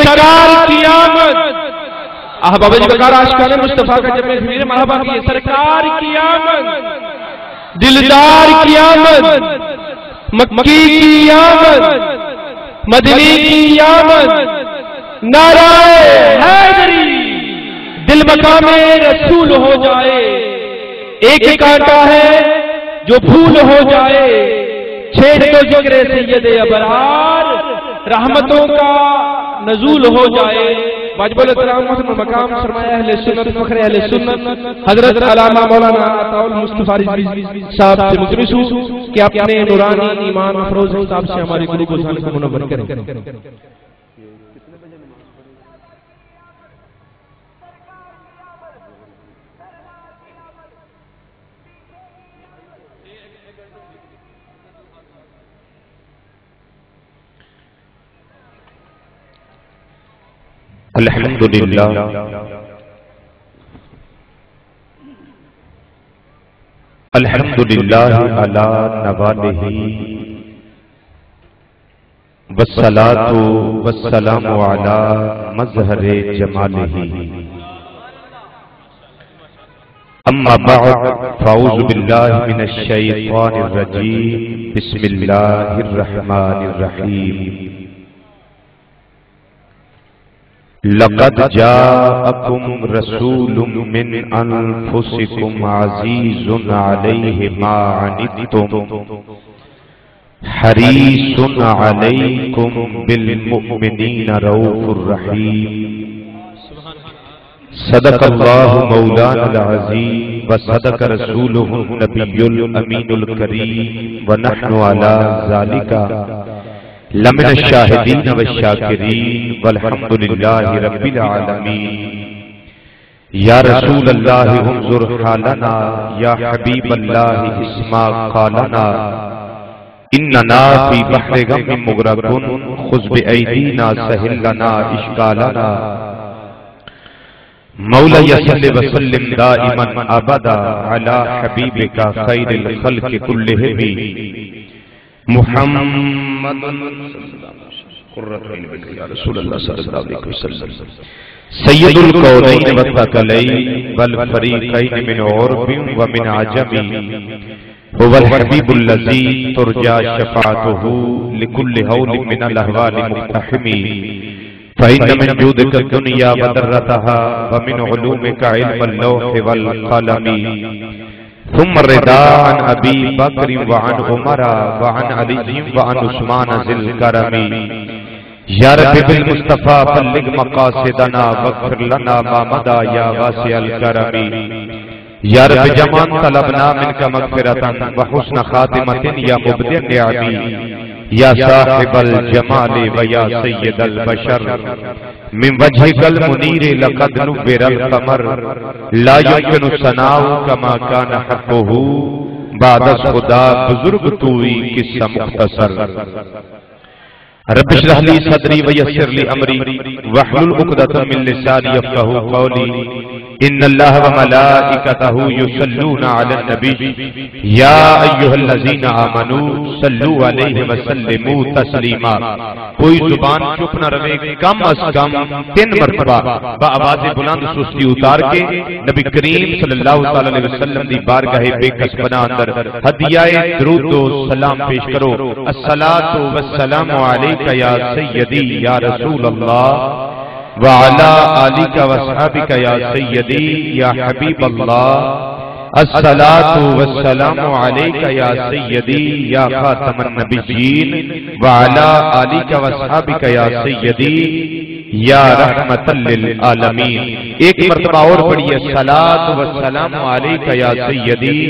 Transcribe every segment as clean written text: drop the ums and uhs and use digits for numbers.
سرکار کی آمد. بابا جی بکار عاشقان مصطفیٰ کا جب میں میرے مرحبا کیے. سرکار کی آمد، دلدار کی آمد، مکی کی آمد، مدنی کی آمد. نعرہ حیدری، دل مقام رسول ہو جائے. ایک کانٹا ہے جو پھول ہو جائے. چھیڑ تو ذکر سید ابرار، رحمتوں کا نزول ہو جائے. واجب الاحترام محترم مقام سرمایہ اہل سنت فخر اہل سنت حضرت علامہ مولانا عطاء المصطفیٰ رضوی صاحب سے ملتمس ہوں کہ اپنے نورانی ایمان افروز صاحب سے ہماری گلو گلزار کو منور کریں. الحمدللہ الحمدللہ علی نوالہ والصلاة والسلام علی مظہر جمالہ. اما بعد فاعوذ باللہ من الشیطان الرجیم. بسم اللہ الرحمن الرحیم. لقد جاءكم رسول من انفسكم عزيز عليه ما عنتم حريص عليكم بالمؤمنين رؤوف رحيم. صدق الله مولانا العظيم وصدق رسوله النبي الأمين الكريم ونحن على ذلك لمن الشاہدین والشاکرین والحمد للہ رب العالمین. یا رسول اللہ انظر حالنا، یا حبیب اللہ اسمع قالنا. اننا فی بحر غم مغرقون خذ بایدینا سہل لنا اشکالنا. مولا صلی وسلم دائما ابدا علی حبیبک خیر الخلق کلہم محمد یا رسول اللہ صلی اللہ علیہ وسلم. سید الکونین والثقلین والفریقین من عرب ومن عجم هو الحبیب الذی ترجى شفاعته لكل هول من الاهوال مقتحم. فإن من جودك الدنيا وذرتها ومن علومك علم اللوح والقلم. ثم الرضا عن ابی بکر وعن عمر وعن علی وعن عثمان ذی الکرم. یا رب بالمصطفیٰ بلغ مقاصدنا واغفر لنا ما مضى یا واسع الکرم. یا رب جمان طلبنا منك مغفرة وحسن خاتمة یا مبدع النعم. یا صاحب الجمال ویا سید البشر من وجهك المنیر لقد نور القمر. لا يمكن ثناء كما كان حقه بعد خدا بزرگ توئی قصہ مختصر. رب اشرح لي صدري ويسر لي امري واحلل عقدة من لساني يفقهوا قولي. ان الله وملائكته يصلون على النبي يا ايها الذين امنوا صلوا عليه وسلموا تسليما. کوئی زبان چپ نہ رہے کم از کم 3 مرتبہ با آواز بلند سستی اتار کے نبی کریم صلی اللہ علیہ وسلم دی بارگاہ بے کسبنا اندر ہدیہ درود و سلام پیش کرو. الصلاۃ والسلام علیک یا سیدی یا رسول اللہ وعلا آلک واصحابک یا سیدی یا حبیب اللہ. الصلاۃ والسلام علیک یا سیدی یا خاتم النبیین وعلا آلک واصحابک یا سیدی یا رحمت للعالمین. ایک مرتبہ اور پڑھیے الصلاۃ والسلام علیک یا سیدی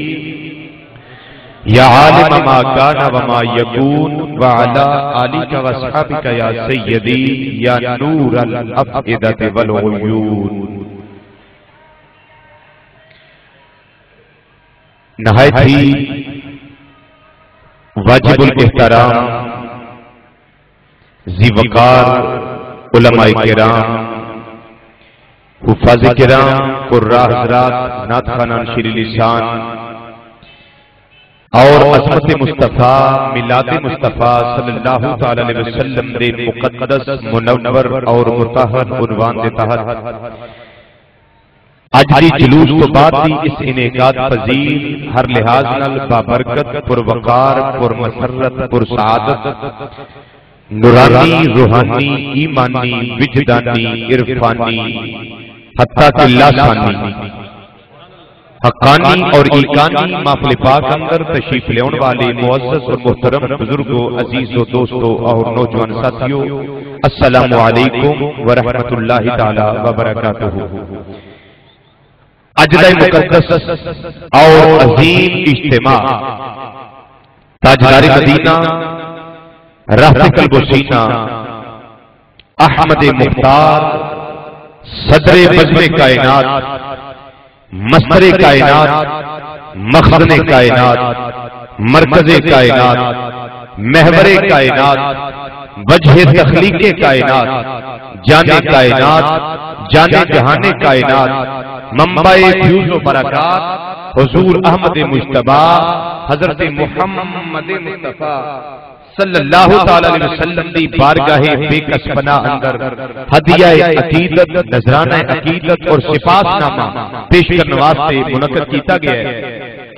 یا عالم ما کان وما یکون وعلا آلک واصحابک یا سیدی یا نور الافئدۃ والعیون. نہایت ہی واجب الاحترام ذی وقار علماء کرام، حفاظ کرام، قراء حضرات، نعت خوانان شیریں لسان، اور عظمت مصطفیٰ میلاد مصطفیٰ صلی اللہ تعالی علیہ وسلم دے مقدس منور اور مطہر عنوان دے تحت اج دی جلوس تو بعد دی اس انعقاد پذیر ہر لحاظ نال بابرکت پر وقار پر مسرت پر سعادت نورانی روحانی ایمانی وجدانی عرفانی حتیٰ کہ لاسانی حقانی اور ایقانی محفل پاک اندر تشریف لیون والے معزز اور محترم بزرگوں عزیزوں دوستوں اور نوجوان ساتھیوں السلام علیکم ورحمۃ اللہ تعالی وبرکاتہ۔ اجدہ مقدس اور عظیم اجتماع تاجدار مدینہ رہت قلب و سینہ احمد مختار صدر بزم کائنات مصدر کائنات مخزن کائنات مرکز کائنات محور کائنات وجہ تخلیق کائنات جان کائنات جان جہان کائنات منبع فیوز و برکات حضور احمد مجتبی حضرت محمد مصطفیٰ صلی اللہ تعالی علیہ وسلم دی بارگاہ بے کس پناہ اندر ہدیہ عقیدت نذرانہ عقیدت اور سپاس نامہ پیش کرنے واسطے منعقد کیتا گیا ہے۔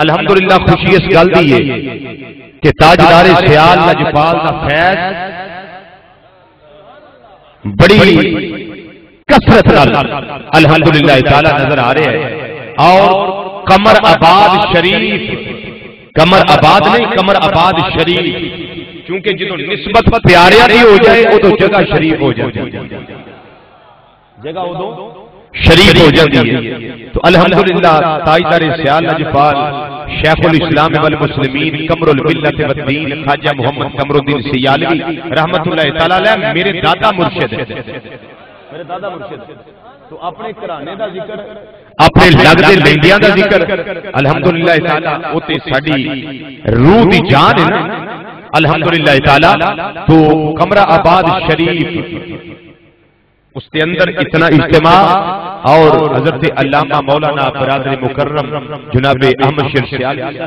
الحمدللہ خوشی اس گل دی ہے کہ تاجدار سیال لجپال دا فیض بڑی کثرت نال الحمدللہ تعالی نظر آ رہے ہیں، اور قمر آباد شریف، قمر آباد نہیں قمر آباد شریف، کیونکہ جدو نسبت پیاریا نہیں ہو جائے وہ تو جگہ شریف ہو جاتی ہے، جگہ وہ شریف ہو جاتی ہے۔ تو الحمدللہ تاجدار سیال لجپال شیخ الاسلام والمسلمین قمر الملت والدین خواجہ محمد قمر الدین سیالوی رحمت اللہ تعالی علیہ میرے دادا مرشد ہے، میرے دادا مرشد۔ تو اپنے کرانے دا ذکر اپنے لگدے لیندیاں دا ذکر الحمدللہ تعالی اوتے ساڈی روح دی جان ہے نا الحمدللہ تعالی۔ تو قمر آباد شریف اس کے اندر اتنا اجتماع، اور حضرت علامہ مولانا برادر مکرم جناب احمد شیر سیالوی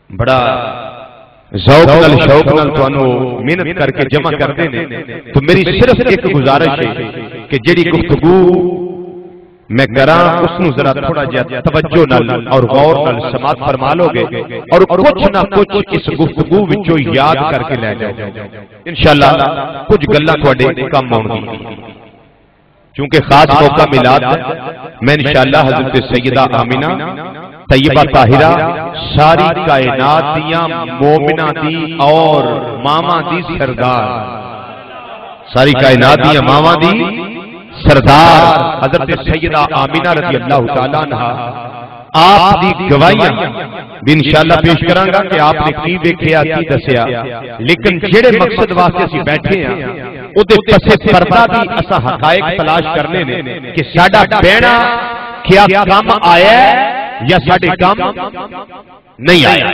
بڑا ذوق نال شوق نال تانوں محنت کر کے جمع کرتے ہیں۔ تو میری صرف ایک گزارش ہے کہ جڑی گفتگو میں کراں اس نو ذرا تھوڑا جہا توجہ نال اور غور نال سماعت فرما لو گے، اور کچھ نہ کچھ اس گفتگو وچوں یاد کر کے لے جاؤ انشاءاللہ۔ کچھ گلاں تواڈے کم آؤں گی چونکہ خاص موقع میلاد ہے۔ میں انشاءاللہ حضرت سیدہ آمینہ طیبہ طاہرہ ساری کائنات دیاں مومنہ دی اور ماما دی سردار، ساری کائنات دیاں ماما دی سردار حضرت سیدہ آمینہ رضی اللہ تعالیٰ عنہ آپ دی گواہیاں بھی انشاءاللہ پیش کراں گا کہ آپ نے کی دیکھیا کی دسیا، لیکن جڑے مقصد واسطے اسی بیٹھے ہیں اودے پسے پردہ بھی اسا حقائق تلاش کرنے نے کہ ساڈا بہنا کیا کام آیا ہے یا ساڈے کام نہیں آیا۔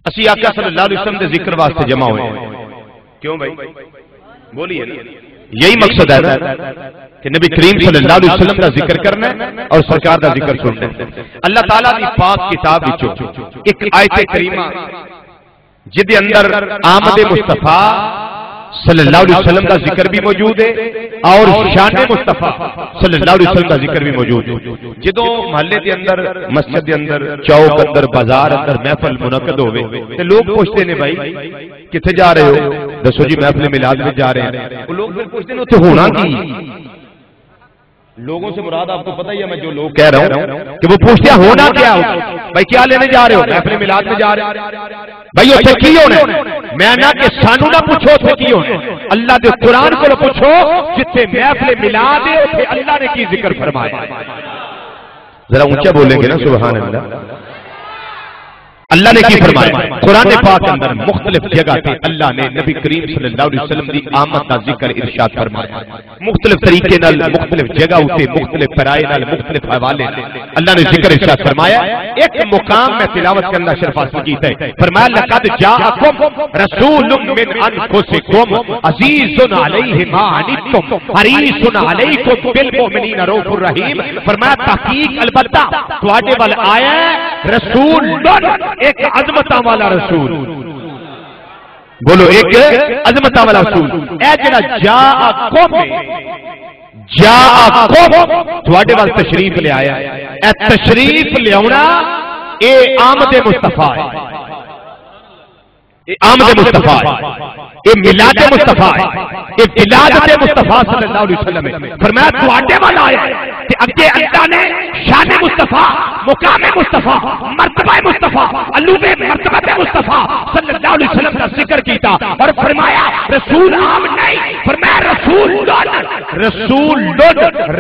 اسی آقا صلی اللہ علیہ وسلم دے ذکر واسطے جمع ہوئے، کیوں بھائی بولیے نا، یہی مقصد ہے کہ نبی کریم صلی اللہ علیہ وسلم کا ذکر کرنا اور سرکار کا ذکر سننا۔ اللہ تعالیٰ کی پاک کتاب وچوں ایک آیت کریمہ جدے اندر آمد مصطفیٰ صلی اللہ علیہ وسلم کا ذکر بھی موجود ہے اور شان مصطفیٰ صلی اللہ علیہ وسلم کا ذکر بھی موجود ہے۔ جدوں محلے دے اندر مسجد دے اندر چوک اندر بازار اندر محفل منعقد ہوئے تے لوگ پوچھتے نے بھائی کتھے جا رہے ہو؟ دسو جی محفل میلاد میں جا رہے ہیں۔ وہ لوگ پھر پوچھتے ہیں اتنے ہونا کی؟ لوگوں سے مراد آپ کو پتہ ہی ہے میں جو لوگ کہہ رہا ہوں کہ وہ پوچھتے ہیں ہونا کیا ہو بھائی، کیا لینے جا رہے ہو؟ محفل میلاد میں جا رہے ہیں بھائی، اتنے کی ہونا؟ میں نہ کہ سانو نہ پوچھو اتنے کی ہونا، اللہ دے قرآن کو پوچھو جتنے محفل میلاد ہے اتنے اللہ نے کی ذکر فرمایا۔ ذرا اونچا بولیں گے نا سبحان اللہ۔ اللہ نے کی فرمایا قرآن پاک اندر مختلف جگہ پہ اللہ نے نبی کریم صلی اللہ علیہ وسلم دی آمد کا ذکر ارشاد فرمایا، مختلف طریقے نال مختلف جگہ اتے مختلف پرائے نال مختلف حوالے اللہ نے ذکر ارشاد فرمایا۔ ایک مقام میں تلاوت کرنا شرف حاصل کیتا ہے، فرمایا لقد جاءکم رسول من انفسکم عزیز علیہ ما عنتم حریص علیکم بالمؤمنین رؤوف الرحیم۔ فرمایا تحقیق البتہ تواڈے ول آیا رسول ایک عظمتاں والا رسول، بولو ایک عظمتاں والا رسول، اے جڑا جاءکم تھوڑے وال تشریف لے آیا، اے تشریف لیاونا اے آمد مصطفیٰ ہے، اے آمد مصطفیٰ ہے، اے میلاد مصطفیٰ ہے، اے ولادت مصطفیٰ صلی اللہ علیہ وسلم ہے۔ فرمایا تھوڑے وال آیا کہ اگے اللہ نے شان مصطفیٰ، مقام مصطفیٰ، مرتبہ مصطفیٰ، علوم مرتبہ مصطفیٰ صلی اللہ علیہ وسلم کا ذکر کیتا اور فرمایا رسول عام نہیں، فرمایا رسول رسول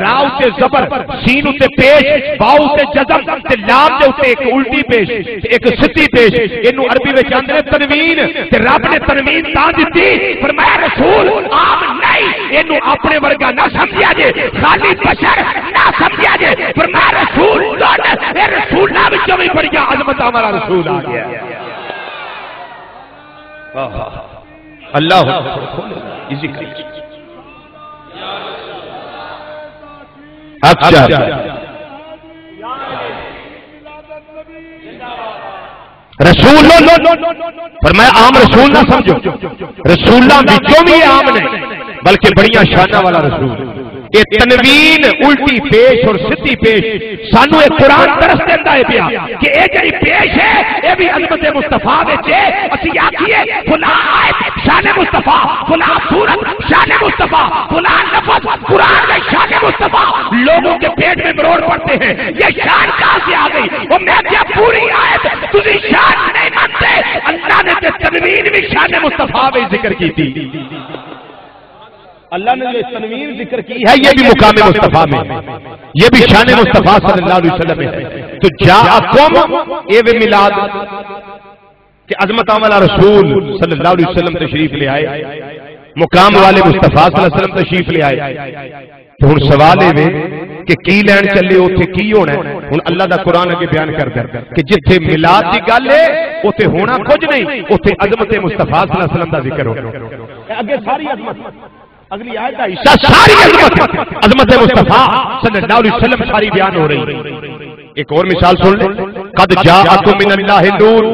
راو تے زبر، سین تے پیش، باؤ تے جزم تے لام دے اوتے ایک الٹی پیش ایک ستی پیش، اینو عربی وچ آندے تنوین تے رب نے تنوین تا دتی، فرمایا رسول عام نہیں، اینو اپنے ورگا نہ سمجھیا جے، خالی بشر نہ سمجھیا جے، فرمایا رسول اے رسول نہ وچوں وی بڑی عظمت والا رسول آ گیا۔ اللہ اسی اچھا رسول فرمایا عام رسول نہ سمجھو، رسولاں وچوں بھی عام نہیں بلکہ بڑیاں شاناں والا رسول۔ یہ تنوین الٹی پیش اور سدھی پیش سانو ایک قرآن درس دیتا ہے پیا کہ یہ جڑی پیش ہے یہ بھی عظمت مصطفیٰ وچ ہے، اسی آکھیے فلاں آیت شان مصطفیٰ، فلاں سورت شان مصطفیٰ، فلاں لفظ قرآن میں شان مصطفیٰ، لوگوں کے پیٹ میں مروڑ پڑتے ہیں یہ شان کہاں سے آ گئی؟ وہ میں کیا پوری آیت تجھے شان نہیں مانتے، اللہ نے تنوین بھی شان مصطفیٰ میں ذکر کی تھی، اللہ نے جو تنوین ذکر کی ہے یہ بھی مقام مصطفیٰ میں، یہ بھی شان مصطفیٰ صلی اللہ علیہ وسلم ہے۔ تو جاءکم اے و میلاد کہ عظمت والا رسول صلی اللہ علیہ وسلم تشریف لے آئے، مقام والے مصطفیٰ صلی اللہ علیہ وسلم تشریف لے آئے۔ تو ہن سوال ہے کہ کی لین چلے اوتھے کی ہونا ہے؟ ہن اللہ دا قرآن اگے بیان کردا ہے کہ جتھے میلاد دی گل ہے اوتھے ہونا کچھ نہیں، اوتھے عظمت مصطفیٰ صلی اللہ علیہ وسلم دا ذکر ہو، اگے ساری عظمت اگلی آیت کا حصہ ساری عظمت مصطفیٰ صلی اللہ علیہ وسلم ساری بیان ہو رہی۔ ایک اور مثال سن لیں، قد جاءکم من اللہ نور،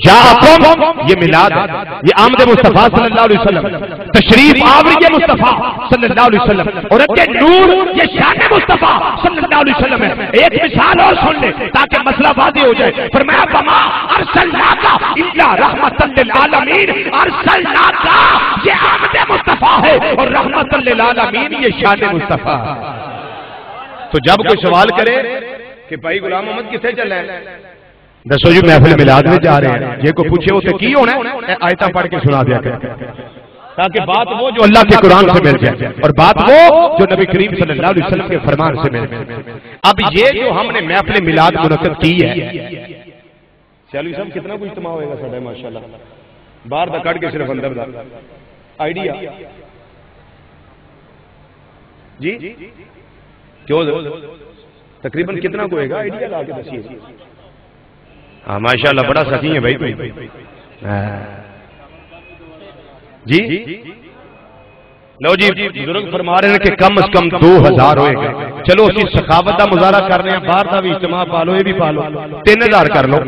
جاءکم یہ میلاد ہے، یہ آمد مصطفیٰ صلی اللہ علیہ وسلم، تشریف آوری مصطفیٰ صلی اللہ علیہ وسلم، اور اگے نور یہ شان مصطفیٰ صلی اللہ علیہ وسلم ہے۔ ایک مثال اور سن لیں تاکہ مسئلہ واضح ہو جائے، فرمایا وما ارسلناک الا رحمۃ للعالمین، ارسلناک یہ آمد مصطفیٰ ہے اور رحمۃ للعالمین یہ شان مصطفیٰ۔ تو جب کوئی سوال کرے کہ بھائی غلام محمد کتنے چل رہے ہیں، دسو جی محفل میلاد میں جا رہے ہیں، یہ کوئی پوچھے وہ کی ہونا ہے، آیتاں پڑھ کے سنا دیا کریں تاکہ بات وہ جو اللہ کے قرآن سے مل جائے اور بات وہ جو نبی کریم صلی اللہ علیہ وسلم کے فرمان سے مل جائے۔ اب یہ جو ہم نے محفل میلاد منعقد کی ہے، چلو صاحب کتنا کچھ اجتماع ہوئے گا ساڈا ماشاءاللہ، باہر دا کٹ کے صرف اندر دا آئیڈیا جی کیوں تقریباً کتنا کو ہوئے گا آئیڈیا لا کے دسیے۔ ہاں ماشاءاللہ بڑا سخی ہے بھائی جی۔ لو جی بزرگ فرما رہے ہیں کہ کم از کم 2000 ہوئے گا، چلو اسی سخاوت کا مظاہرہ کر رہے ہیں، باہر کا بھی اجتماع پالو یہ بھی پالو، 3000 کر لو،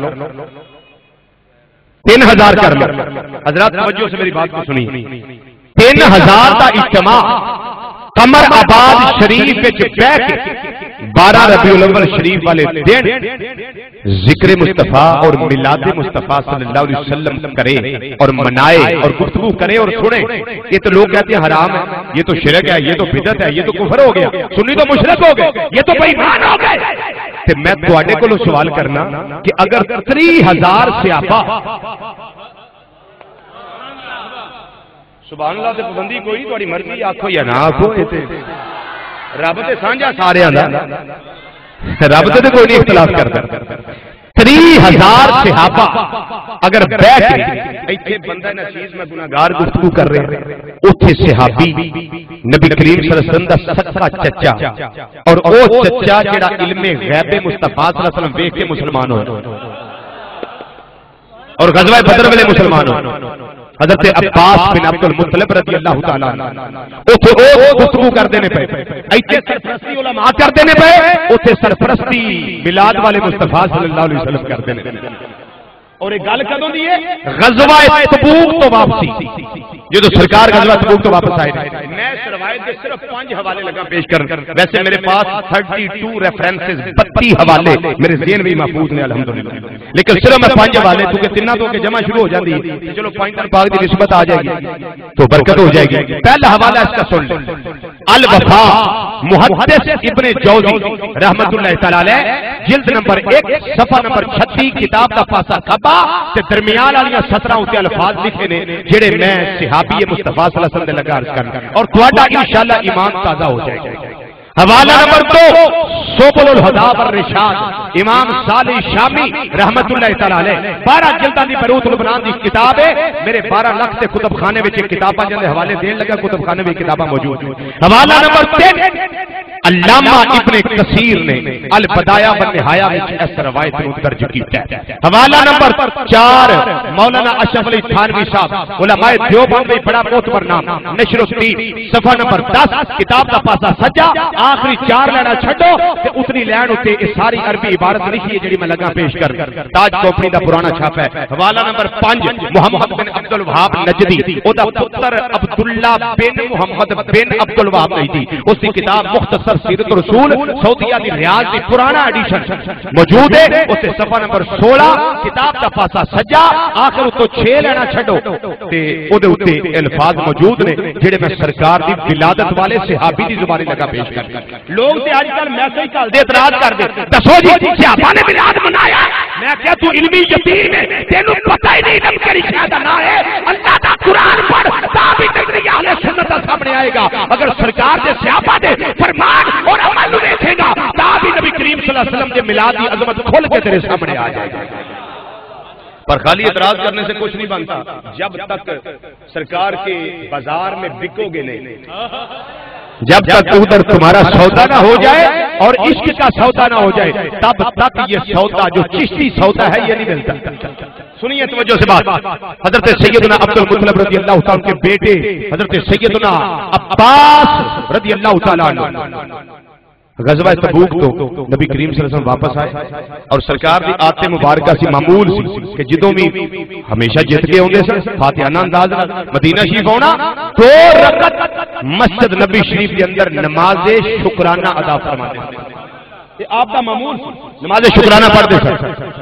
3000 کر لو۔ حضرات توجہ سے میری بات کو سنی، 3000 کا اجتماع قمر آباد شریف وچ بیٹھ کے 12 ربیع الاول شریف والے دن ذکر مصطفیٰ اور میلاد مصطفیٰ صلی اللہ علیہ وسلم کرے اور منائے اور گفتگو کرے اور سنے۔ یہ تو لوگ کہتے ہیں حرام ہے، یہ تو شرک ہے، یہ تو بدعت ہے، یہ تو کفر ہو گیا، سنی تو مشرک ہو گئے، یہ تو بے ایمان ہو گئے۔ تو میں تواڈے کولوں سوال کرنا کہ اگر 3000 صحابہ سبحان اللہ تے پابندی کوئی تہاڈی مرضی آکھو یا نہ آکھو، رب تے سانجا سارے دا، رب تے کوئی نہیں اختلاف کرتا۔ 3000 صحابہ اگر بیٹھ کے ایتھے بندہ نشیز میں گناہگار گفتگو کر رہے ہیں، اوتھے صحابی نبی کریم صلی اللہ علیہ وسلم دا سچا چچا اور او چچا جڑا علم غیب مصطفیٰ صلی اللہ علیہ وسلم ویکھ کے مسلمان ہوئے اور غزوہ بدر ویلے مسلمان ہوئے، حضرت عباس بن عبد المطلب رضی اللہ تعالیٰ اتھے او گفتگو کر دینے پہ ایتھے سرپرستی علماء کر دینے پہ اتھے سرپرستی میلاد والے مصطفیٰ صلی اللہ علیہ وسلم کر دینے پہ اور ایک گل کدوں دی ہے غزوہ تبوک تو واپسی جدو سرکار غزوہ تبوک تو واپس آئے میں اس روایت کے صرف 5 حوالے لگا پیش کرن ویسے میرے پاس 32 ریفرنسز 32 حوالے میرے ذہن میں محفوظ ہیں الحمدللہ لیکن صرف میں 5 حوالے کیونکہ تینوں تو کہ جمع شروع ہو جاتی ہے چلو 5 دن پاک دی نسبت آ جائے گی تو برکت ہو جائے گی پہلا حوالہ اس کا سن لیں الوفا محدث ابن جوزی رحمت اللہ تعالی علیہ جلد نمبر 1 صفحہ نمبر 36 کتاب دا پاسا کھبا تے درمیان والی 17 تے الفاظ لکھے نے جڑے میں صحابی مصطفیٰ صلی اللہ علیہ وسلم دے لگا عرض کرنا اور تہاڈا انشاءاللہ ایمان تازہ ہو جائے گا حوالہ نمبر 2 سبل الہدی والرشاد امام صالح شامی رحمت اللہ تعالی علیہ 12 جلداں دی بروت لبنان دی کتاب ہے میرے 12 لاکھ سے کتب خانے وچ کتاباں جے حوالے دین لگا کتب خانے وچ کتاباں موجود حوالہ نمبر 3 علامہ ابن کثیر نے البدایہ والنہایہ میں اس روایت کو درج کیا ہے حوالہ نمبر 4 مولانا اشرف علی تھانوی صاحب علماء دیوبند میں بڑا معتبر نام نشر الدین صفحہ نمبر 10 کتاب کا پاسا سجا آخری 4 لینا چھڈو تے اتنی لین اتے اس ساری عربی عبارت لکھی ہے جڑی میں لگا پیش کر تاج کمپنی دا پرانا چھاپا ہے حوالہ نمبر 5 محمد بن عبد الوہاب نجدی او دا پتر عبداللہ بن محمد بن عبد الوہاب نجدی اس کی کتاب مختصر سیرت رسول سعودیہ دی ریاض دی پرانا ایڈیشن موجود ہے اس صفحہ نمبر 16 کتاب کا پاسا سجا آخر تو 6 لینا چھڈو تے او دے اوتے الفاظ موجود نے جڑے میں سرکار دی ولادت والے صحابی دی زبانی لگا پیش کر لوگ تے اج کل میسج کال دے اعتراض کر دے دسو جی صحابہ نے میلاد منایا میں کہ تو علمی یتیم ہے تینوں پتہ ہی نہیں نم کری شاید نہ ہے اللہ دا قرآن پڑھ تابع نظریہ اہل سنت دا سامنے آئے گا اگر سرکار دے صحابہ دے فرمان اور عمل دیکھے گا تابع نبی کریم صلی اللہ علیہ وسلم دے میلاد کی عظمت کھل کے تیرے سامنے آ جائے گا پر خالی اعتراض کرنے سے کچھ نہیں بنتا جب تک سرکار کے بازار میں بکو گے نہیں جب تک ادھر تمہارا سودا نہ ہو جائے اور عشق کا سودا نہ ہو جائے تب تک یہ سودا جو چشتی سودا ہے یہ نہیں ملتا سنیے توجہ سے بات حضرت سیدنا عبد المطلب رضی اللہ تعالیٰ کے بیٹے حضرت سیدنا عباس رضی اللہ تعالیٰ عنہ غزوہ تبوک تو نبی کریم صلی اللہ علیہ وسلم واپس آئے اور سرکار دی آتے مبارکہ سی معمول سی کہ جدوں بھی ہمیشہ جیت کے ہوندے سن فاتحانہ انداز مدینہ شریف ہونا 2 رکعت مسجد نبی شریف کے اندر نماز شکرانہ ادا فرماتے ہیں یہ آپ کا معمول نماز شکرانہ پڑھتے سن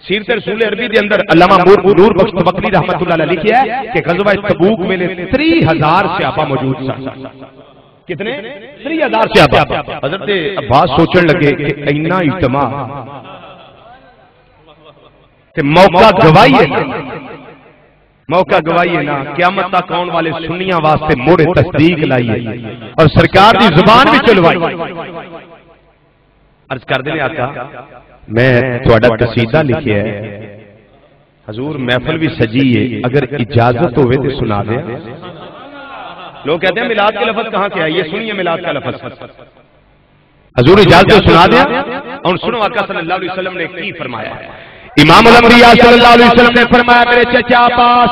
سیرت رسول عربی دے اندر علامہ نور بخش توکلی رحمۃ اللہ علیہ لکھیا ہے کہ غزوہ تبوک میں 30,000 صحابہ موجود سن کتنے 30,000 صحابہ حضرت عباس سوچن لگے کہ اینا اجتماع تے موقع گواہی ہے موقع گواہی ہے نا قیامت تک آنے والے سنیاں واسطے موڑے تصدیق لائیے اور سرکار دی زبان بھی چلوائی عرض کر دینے آقا میں تہاڈا قصیدہ لکھیا ہے حضور محفل بھی سجی ہے اگر اجازت ہوئے تو سنا دے لوگ کہتے ہیں میلاد کے لفظ کہاں کیا ہے یہ سنیے میلاد کا لفظ حضور اجازت سنا دیا اور سنو آقا صلی اللہ علیہ وسلم نے کی فرمایا ہے امام الانبیاء صلی اللہ علیہ وسلم نے فرمایا میرے چچا عباس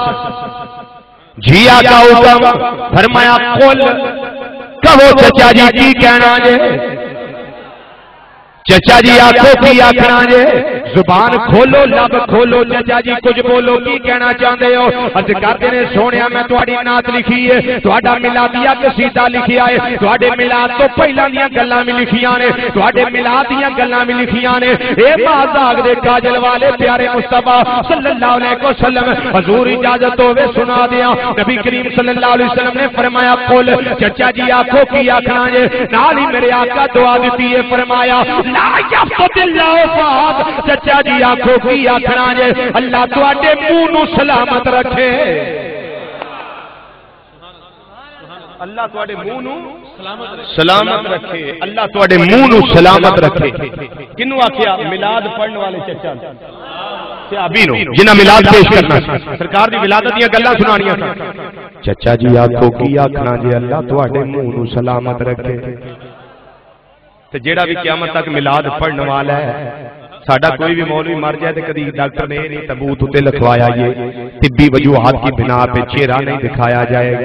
جی آقا حکم فرمایا قل کہو چچا جی کی کہنا جے چچا جی آنکھوں کی آکھنا جے زبان کھولو لب کھولو چچا جی کچھ بولو کی کہنا چاہتے ہو عرض کرتے نے سونیا میں تہاڈی نعت لکھی ہے تہاڈا میلادیہ قصیدہ لکھیا ہے تہاڈے میلاد تو پہلاں دیاں گلاں وی لکھیاں نے تہاڈے میلاد دیاں گلاں وی لکھیاں نے اے بازاگ دے کاجل والے پیارے مصطفیٰ صلی اللہ علیہ وسلم حضور اجازت ہوے سنا دیاں نبی کریم صلی اللہ علیہ وسلم نے فرمایا قل چچا جی آنکھوں کی آکھنا جے نال ہی میرے آقا دعا دیتی ہے فرمایا چچا جی آنکھوں کی آکھنا جے اللہ تواڈے منہ نو سلامت رکھے اللہ تواڈے منہ نو سلامت رکھے اللہ تواڈے منہ نو سلامت رکھے کنوں آکھیا میلاد پڑھن والے چچا صحابی نو جنہاں میلاد پیش کرنا سرکار دی ولادت دیاں گلاں سنانیاں چچا جی آنکھوں کی آکھنا جے اللہ تواڈے منہ نو سلامت رکھے تو جیڑا بھی قیامت تک میلاد پڑھنے والا ہے ساڈا کوئی بھی مولوی مر جائے تو کدی ڈاکٹر نے نہیں تبوت تے لکھوایا یہ طبی وجوہات کی بنا پہ چہرہ نہیں دکھایا جائے گا،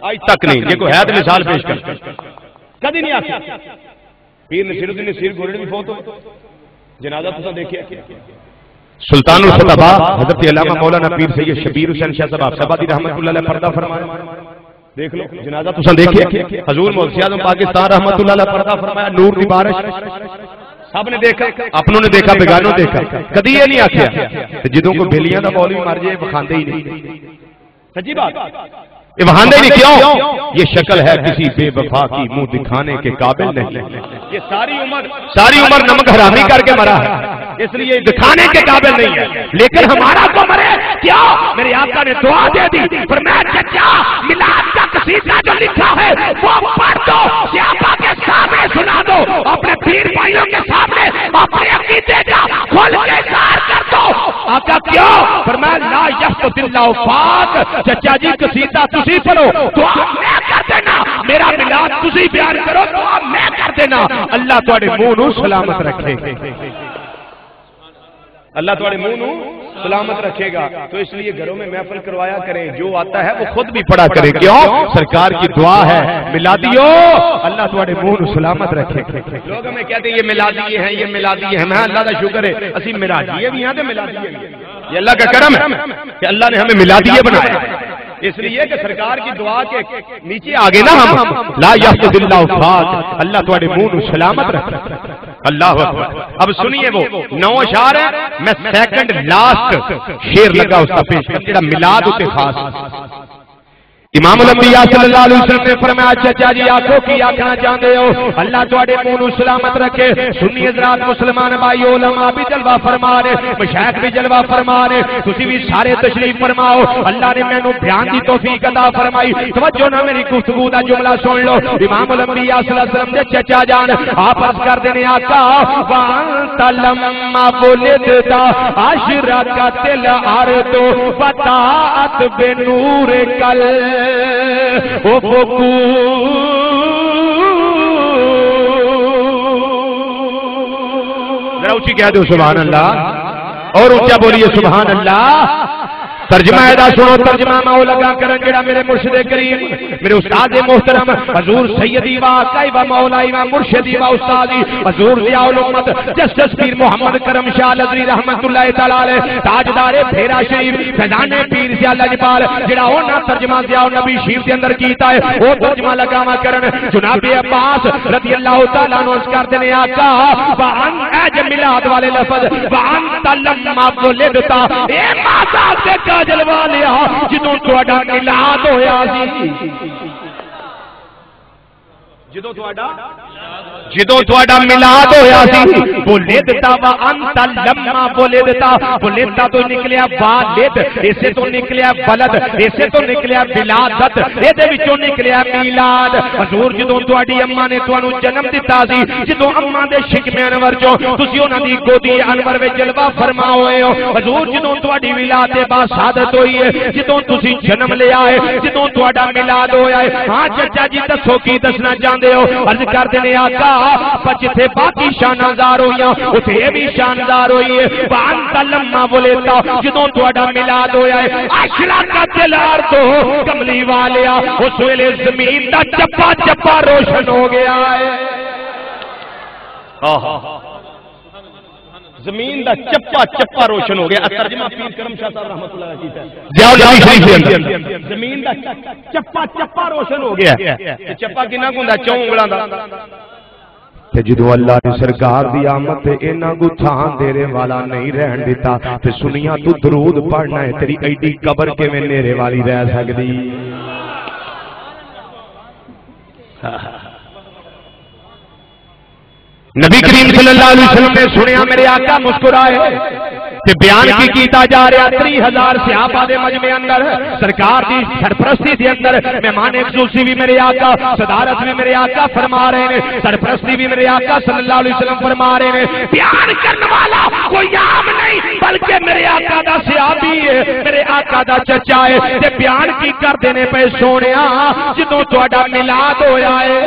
آج تک نہیں. یہ کوئی ہے تو مثال پیش کر کدی نہیں آتی. پیر نصیر الدین نصیر گولڑی بھی فوت ہو جنازہ تساں دیکھیا. سلطان الخطباء حضرت علامہ مولانا پیر سید شبیر حسین شاہ صاحب صاحبادی رحمۃ اللہ علیہ پردہ فرمایا. دیکھ لو جنازہ تساں دیکھیا. حضور مفتی اعظم پاکستان رحمۃ اللہ علیہ پردہ فرمایا، نور دی بارش. سب نے دیکھا، اپنوں نے دیکھا، بیگانوں دیکھا. کدی یہ نہیں آخیا جدوں کو بےلیاں دا مولوی مر جائے وکھاندے ہی نہیں. سچی بات یہ وہاندے نہیں. کیوں؟ یہ شکل ہے کسی بے وفا کی، منہ دکھانے کے قابل نہیں. یہ ساری عمر نمک حرامی کر کے مرا ہے، اس لیے دکھانے کے قابل نہیں ہے. لیکن ہمارا تو مرے کیا؟ میرے آقا نے دعا دے دی، فرمایا چچا میلاد کا قصیدہ جو لکھا ہے وہ پڑھ دو، صحابہ کے سامنے سنا دو، اپنے پیر بھائیوں کے سامنے اپنے عقیدے کا کھل کے اظہار کر دو. آقا کیوں؟ فرمایا لا یفت اللہ فاق. چچا جی قصیدہ تسی پڑھو، دعا میں کر دینا، میرا میلاد تسی بیان کرو، دعا میں کر دینا. اللہ تواڈے منہ نو سلامت رکھے، اللہ تواڈے منہ نو سلامت رکھے گا. تو اس لیے گھروں میں محفل کروایا کریں، جو آتا ہے وہ خود بھی پڑھا کرے. کیوں؟ سرکار کی دعا ہے میلادیو اللہ تواڈے منہ نو سلامت رکھے. لوگ ہمیں کہتے ہیں یہ میلادی ہیں، یہ میلادی ہیں. میں اللہ کا شکر ہے اسی میلادیے بھی ہیں تے میلادیے بھی. یہ اللہ کا کرم ہے کہ اللہ نے ہمیں میلادیے بنایا. اس لیے کہ سرکار کی دعا کے نیچے آگے نا ہم لا یحفظ اللہ فاق، اللہ تواڈے منہ نو سلامت رکھے. اللہ اکبر. اب سنیے وہ 9 اشعار ہے، میں سیکنڈ لاسٹ شعر لگا اس کا پیش کر جڑا میلاد تے خاص. امام الانبیاء صلی اللہ علیہ وسلم نے فرمایا چچا جی آنکھوں کی آنکھنا چاہتے ہو، اللہ تواڈے منہ نو سلامت رکھے. سنی حضرات مسلمان بھائی علماء بھی جلوہ فرما رہے، مشائخ بھی جلوہ فرما رہے، تسی بھی سارے تشریف فرماؤ. اللہ نے مینوں بیان دی توفیق عطا فرمائی. توجہ نہ میری گفتگو دا جملہ سن لو. امام الانبیاء صلی اللہ علیہ وسلم دے چچا جان آپ عرض کر دینے آقا وانت لما ولدتا اشرقت الارض وطاعت بنور کل ذرا اونچی کہہ دو سبحان اللہ، اور اونچا بولیے سبحان اللہ. ترجمہ ادا سنو، ترجمہ میں وہ لگا کرن جڑا میرے مرشد کریم، میرے استاد محترم حضور سیدی و آقائی و مولائی و مرشدی و استادی حضور ضیاء الامت جسٹس پیر محمد کرم شاہ لذری رحمت اللہ تعالی علیہ تاجدار بھیرا شریف فیضان پیر ضیاء لجپال جڑا ہونا ترجمہ ضیاء النبی شریف کے اندر کیتا ہے وہ ترجمہ لگاوا کرن. جناب عباس رضی اللہ تعالیٰ عنہ عرض کرتے ہیں آقا وان اج میلاد والے لفظ وان لما ولدتا اے ماتا سے جلوا لیا جدوں تہاڈا میلاد ہویا سی. جدوں تہاڈا میلاد ہویا سی ولدتا وانت لما ولدتا تو نکلیا والد، اسے تو نکلیا ولد، اسے تو نکلیا ولادت، اے دے وچوں نکلیا میلاد. حضور جدوں تہاڈی اماں نے تانوں جنم دتا سی، جدوں اماں دے شکمے انور چوں تسی انہاں دی گودی انور وچ جلوہ فرما ہوئے ہو. حضور جدوں تہاڈی ولادت با شہادت ہوئی ہے، جدوں تسی جنم لیا ہے، جدوں تہاڈا میلاد ہویا ہے. ہاں چچا جی دسو کی دسنا چاہندے ہو؟ عرض کردے نے آقا جتھے باقی شانزار ہوئی اتنے یہ بھی شاندار ہوئی ہے. وانت لما ولدتا جدوں تہاڈا میلاد ہویا ہے اشرقت الارض کملی والیا اس ویلے زمین دا چپا چپا روشن ہو گیا ہے. زمین دا چپا چپا روشن ہو گیا. ترجمہ پیر کرم شاہ صاحب رحمۃ اللہ علیہ کیتا ہے. زمین دا چپا چپا روشن ہو گیا. چپا کنا ہوندا؟ 4 انگلاں دا. تے جدوں اللہ نے سرکار دی آمد تے انہاں کو تھان دیرے والا نہیں رہن دیتا تے سنیاں تو درود پڑھنا ہے تیری ایڈی قبر کیویں نیرے والی رہ سکدی. نبی کریم صلی اللہ علیہ وسلم نے سنیا میرے آقا مسکرائے تے بیان کی کیتا جا رہا 30,000 صحابہ دے مجمع اندر سرکار دی سرپرستی دے اندر مہمان خصوصی بھی میرے آقا، صدارت بھی میرے آقا فرما رہے ہیں، سرپرستی بھی میرے آقا صلی اللہ علیہ وسلم فرما رہے ہیں. بیان کرنے والا کوئی عام نہیں بلکہ میرے آقا دا صحابی ہے، میرے آقا دا چچا ہے. تے بیان کی کر دینے پہ سونیا جدوں تہاڈا میلاد ہویا ہے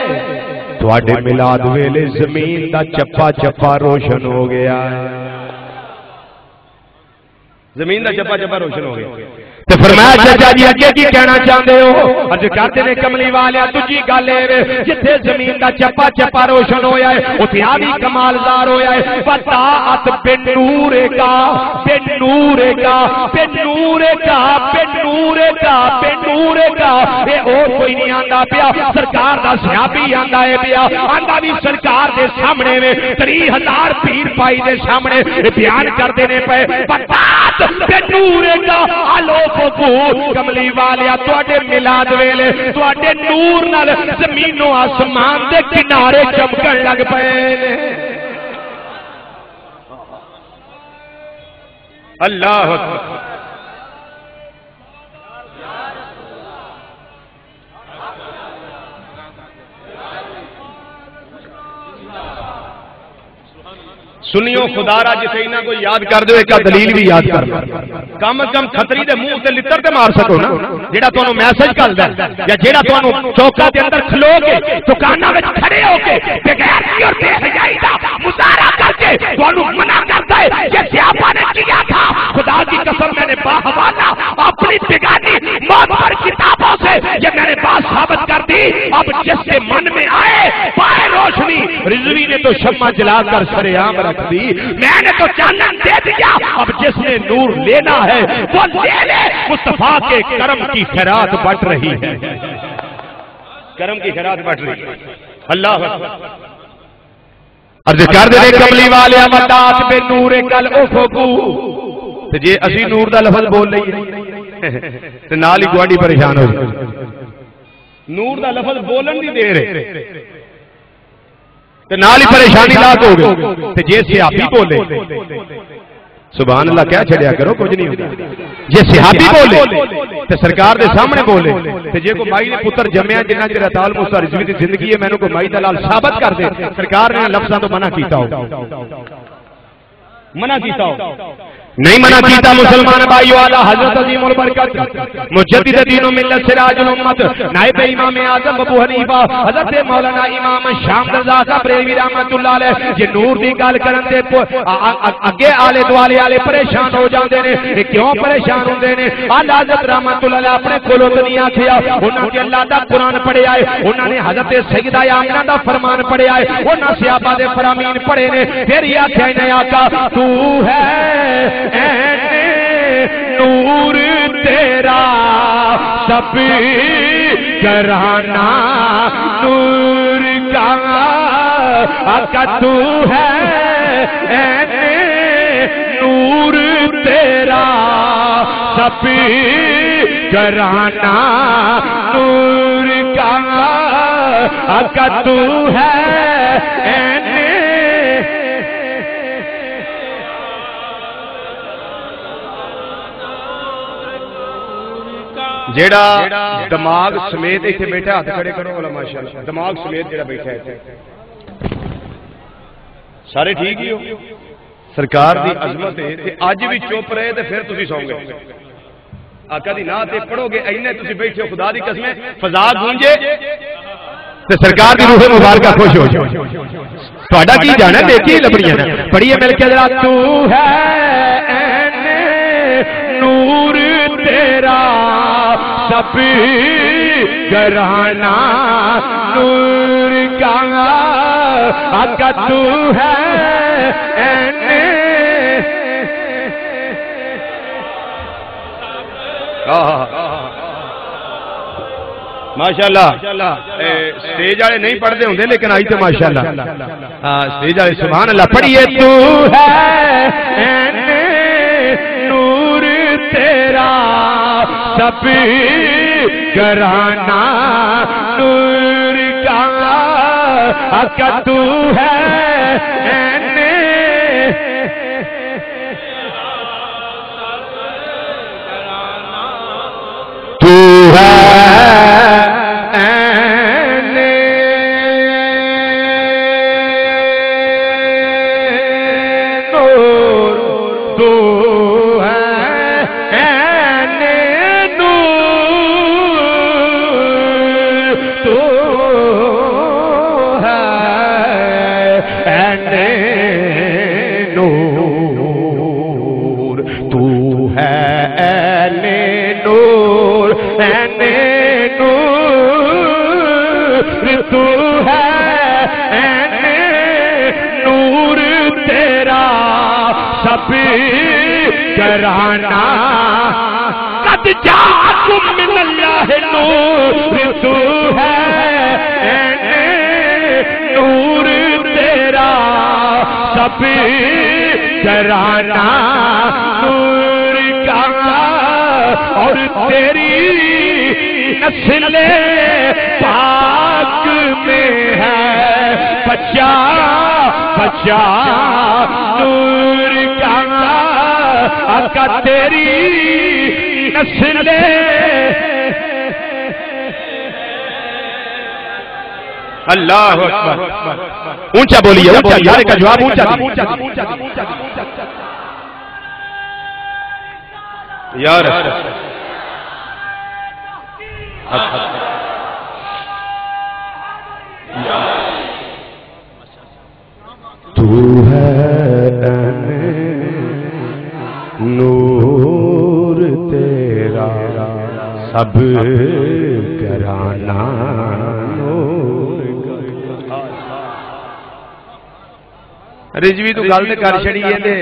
تہاڈے میلاد ویلے زمین دا چپا چپا روشن ہو گیا ہے. زمین دا چپا چپا روشن ہو گیا تے فرمایا چچا جی اگے کی کہنا چاہتے ہو؟ اج کہتے نے کملی والیا دوجی گل اے جتھے زمین دا چپا چپا روشن ہویا ہے اوتھے آ بھی کمالدار ہویا ہے بطاعت بنور کا بنور کا بنور کا بنور کا بنور کا اے اور کوئی نہیں آندا پیا سرکار دا صحابی آندا ہے پیا آندا بھی سرکار دے سامنے میں 30,000 پیر پائی دے سامنے بیان کردے نے پے بطاعت بنور کا آلو کملی والیا تواڈے میلاد ویلے تواڈے نور نال زمین و آسمان دے کنارے چمکن لگ پئے نے اللہ اکبر سنیو خدا را جسے انہاں کو یاد کر دو ایک دلیل بھی یاد کر کم از کم کھتری دے منہ تے لتر تے مار سکو نا جیڑا تانوں میسج کردا یا جیڑا تانوں چوکا دے اندر کھلو کے دکاناں وچ کھڑے ہو کے بغیر اور بے حیائی دا مظاہرہ کر کے تانوں منع کردا ہے کہ سیاپا نے کیا تھا خدا کی قسم میں نے باحوالہ اپنی بگانی معتبر کتابوں سے یہ میں نے بات ثابت کر دی اب جس کے من میں آئے پائے روشنی رضوی نے تو شمع جلا کر سرعام رکھ دی میں نے تو چانن دے دیا اب جس نے نور لینا ہے وہ لے لے مصطفیٰ کے کرم کی خیرات بٹ رہی ہے کرم کی خیرات بٹ رہی ہے اللہ عرض کر دے کملی والے مدات بے نور کل افقو تے جے اسی نور دا لفظ بول لئیے تے نال ہی گواڈی پریشان ہو جائے نور دا لفظ بولن دی دیر ہے تے نال ہی پریشانی لاک ہو گئی تے جے صحابی بولے سبحان اللہ کیا چھڑیا کرو کچھ نہیں ہوتا جے صحابی بولے تے سرکار دے سامنے بولے تے جے کو مائی دے پتر جمعیا جنہ چر عطا الموسیٰ رضوی دی زندگی ہے میں نے کو مائی دلال ثابت کر دے سرکار نے لفظاں تو منع کیتا ہو منع کیتا ہو نہیں منع کیتا مسلمان بھائیو اعلی حضرت عظیم البرکت مجدد دین و ملت سراج الامت نائب امام اعظم ابو حنیفہ حضرت مولانا امام شام رضا صاحب ریوی رحمۃ اللہ علیہ یہ نور دی گل کرن تے اگے آلے دوالے والے پریشان ہو جاندے نے کیوں پریشان ہوندے نے اعلی حضرت رحمۃ اللہ علیہ اپنے کولوں تے نہیں آکھیا انہاں نے اللہ دا قرآن پڑھیا ہے انہاں نے حضرت سیدہ آمنہ دا فرمان پڑھیا ہے انہاں صحابہ دے فرامین پڑھے نے پھر یہ آکھیا نے آقا تو ہے نور تیرا سب گھرانا نور کا آقا تو ہے نور تیرا سب گھرانا نور کا آقا تو ہے جیڑا دماغ سمیت ایتھے بیٹھا ہاتھ کھڑے کرو والا ماشاءاللہ دماغ سمیت جیڑا بیٹھا ہے سارے ٹھیک ہی ہو سرکار دی عظمت ہے تے اج بھی چپ رہے تے پھر تسی سو گے آقا دی نعت پڑھو گے اینے تسی بیٹھے ہو خدا دی قسم فضا گونجے تے سرکار دی روح مبارکہ خوش ہو جائے تہاڈا کی جانا دیکھیے لبڑیاں پڑھیے مل کے ذرا تو ہے نور تیرا سب گھرانا نور کا آقا تو ہے ماشاءاللہ سٹیج والے نہیں پڑھتے ہوں لیکن آئی تو ماشاءاللہ سٹیج والے سبحان اللہ پڑھیے تو ہے نور تیرا سب گھرانا نور کا آقا تو ہے تو ہے سب کرانا قد جاءکم من اللہ نور تو ہے نور تیرا سب کرانا نور کا اور تیری نسل پاک میں ہے بچہ بچہ نور کا آقا تیری نسل اللہ اکبر اونچا بولیے اونچا یار کا جواب اونچا یار تو ہے نور تیرا سب کرانا رجوی تو گل تے کر چھڑی ہے تے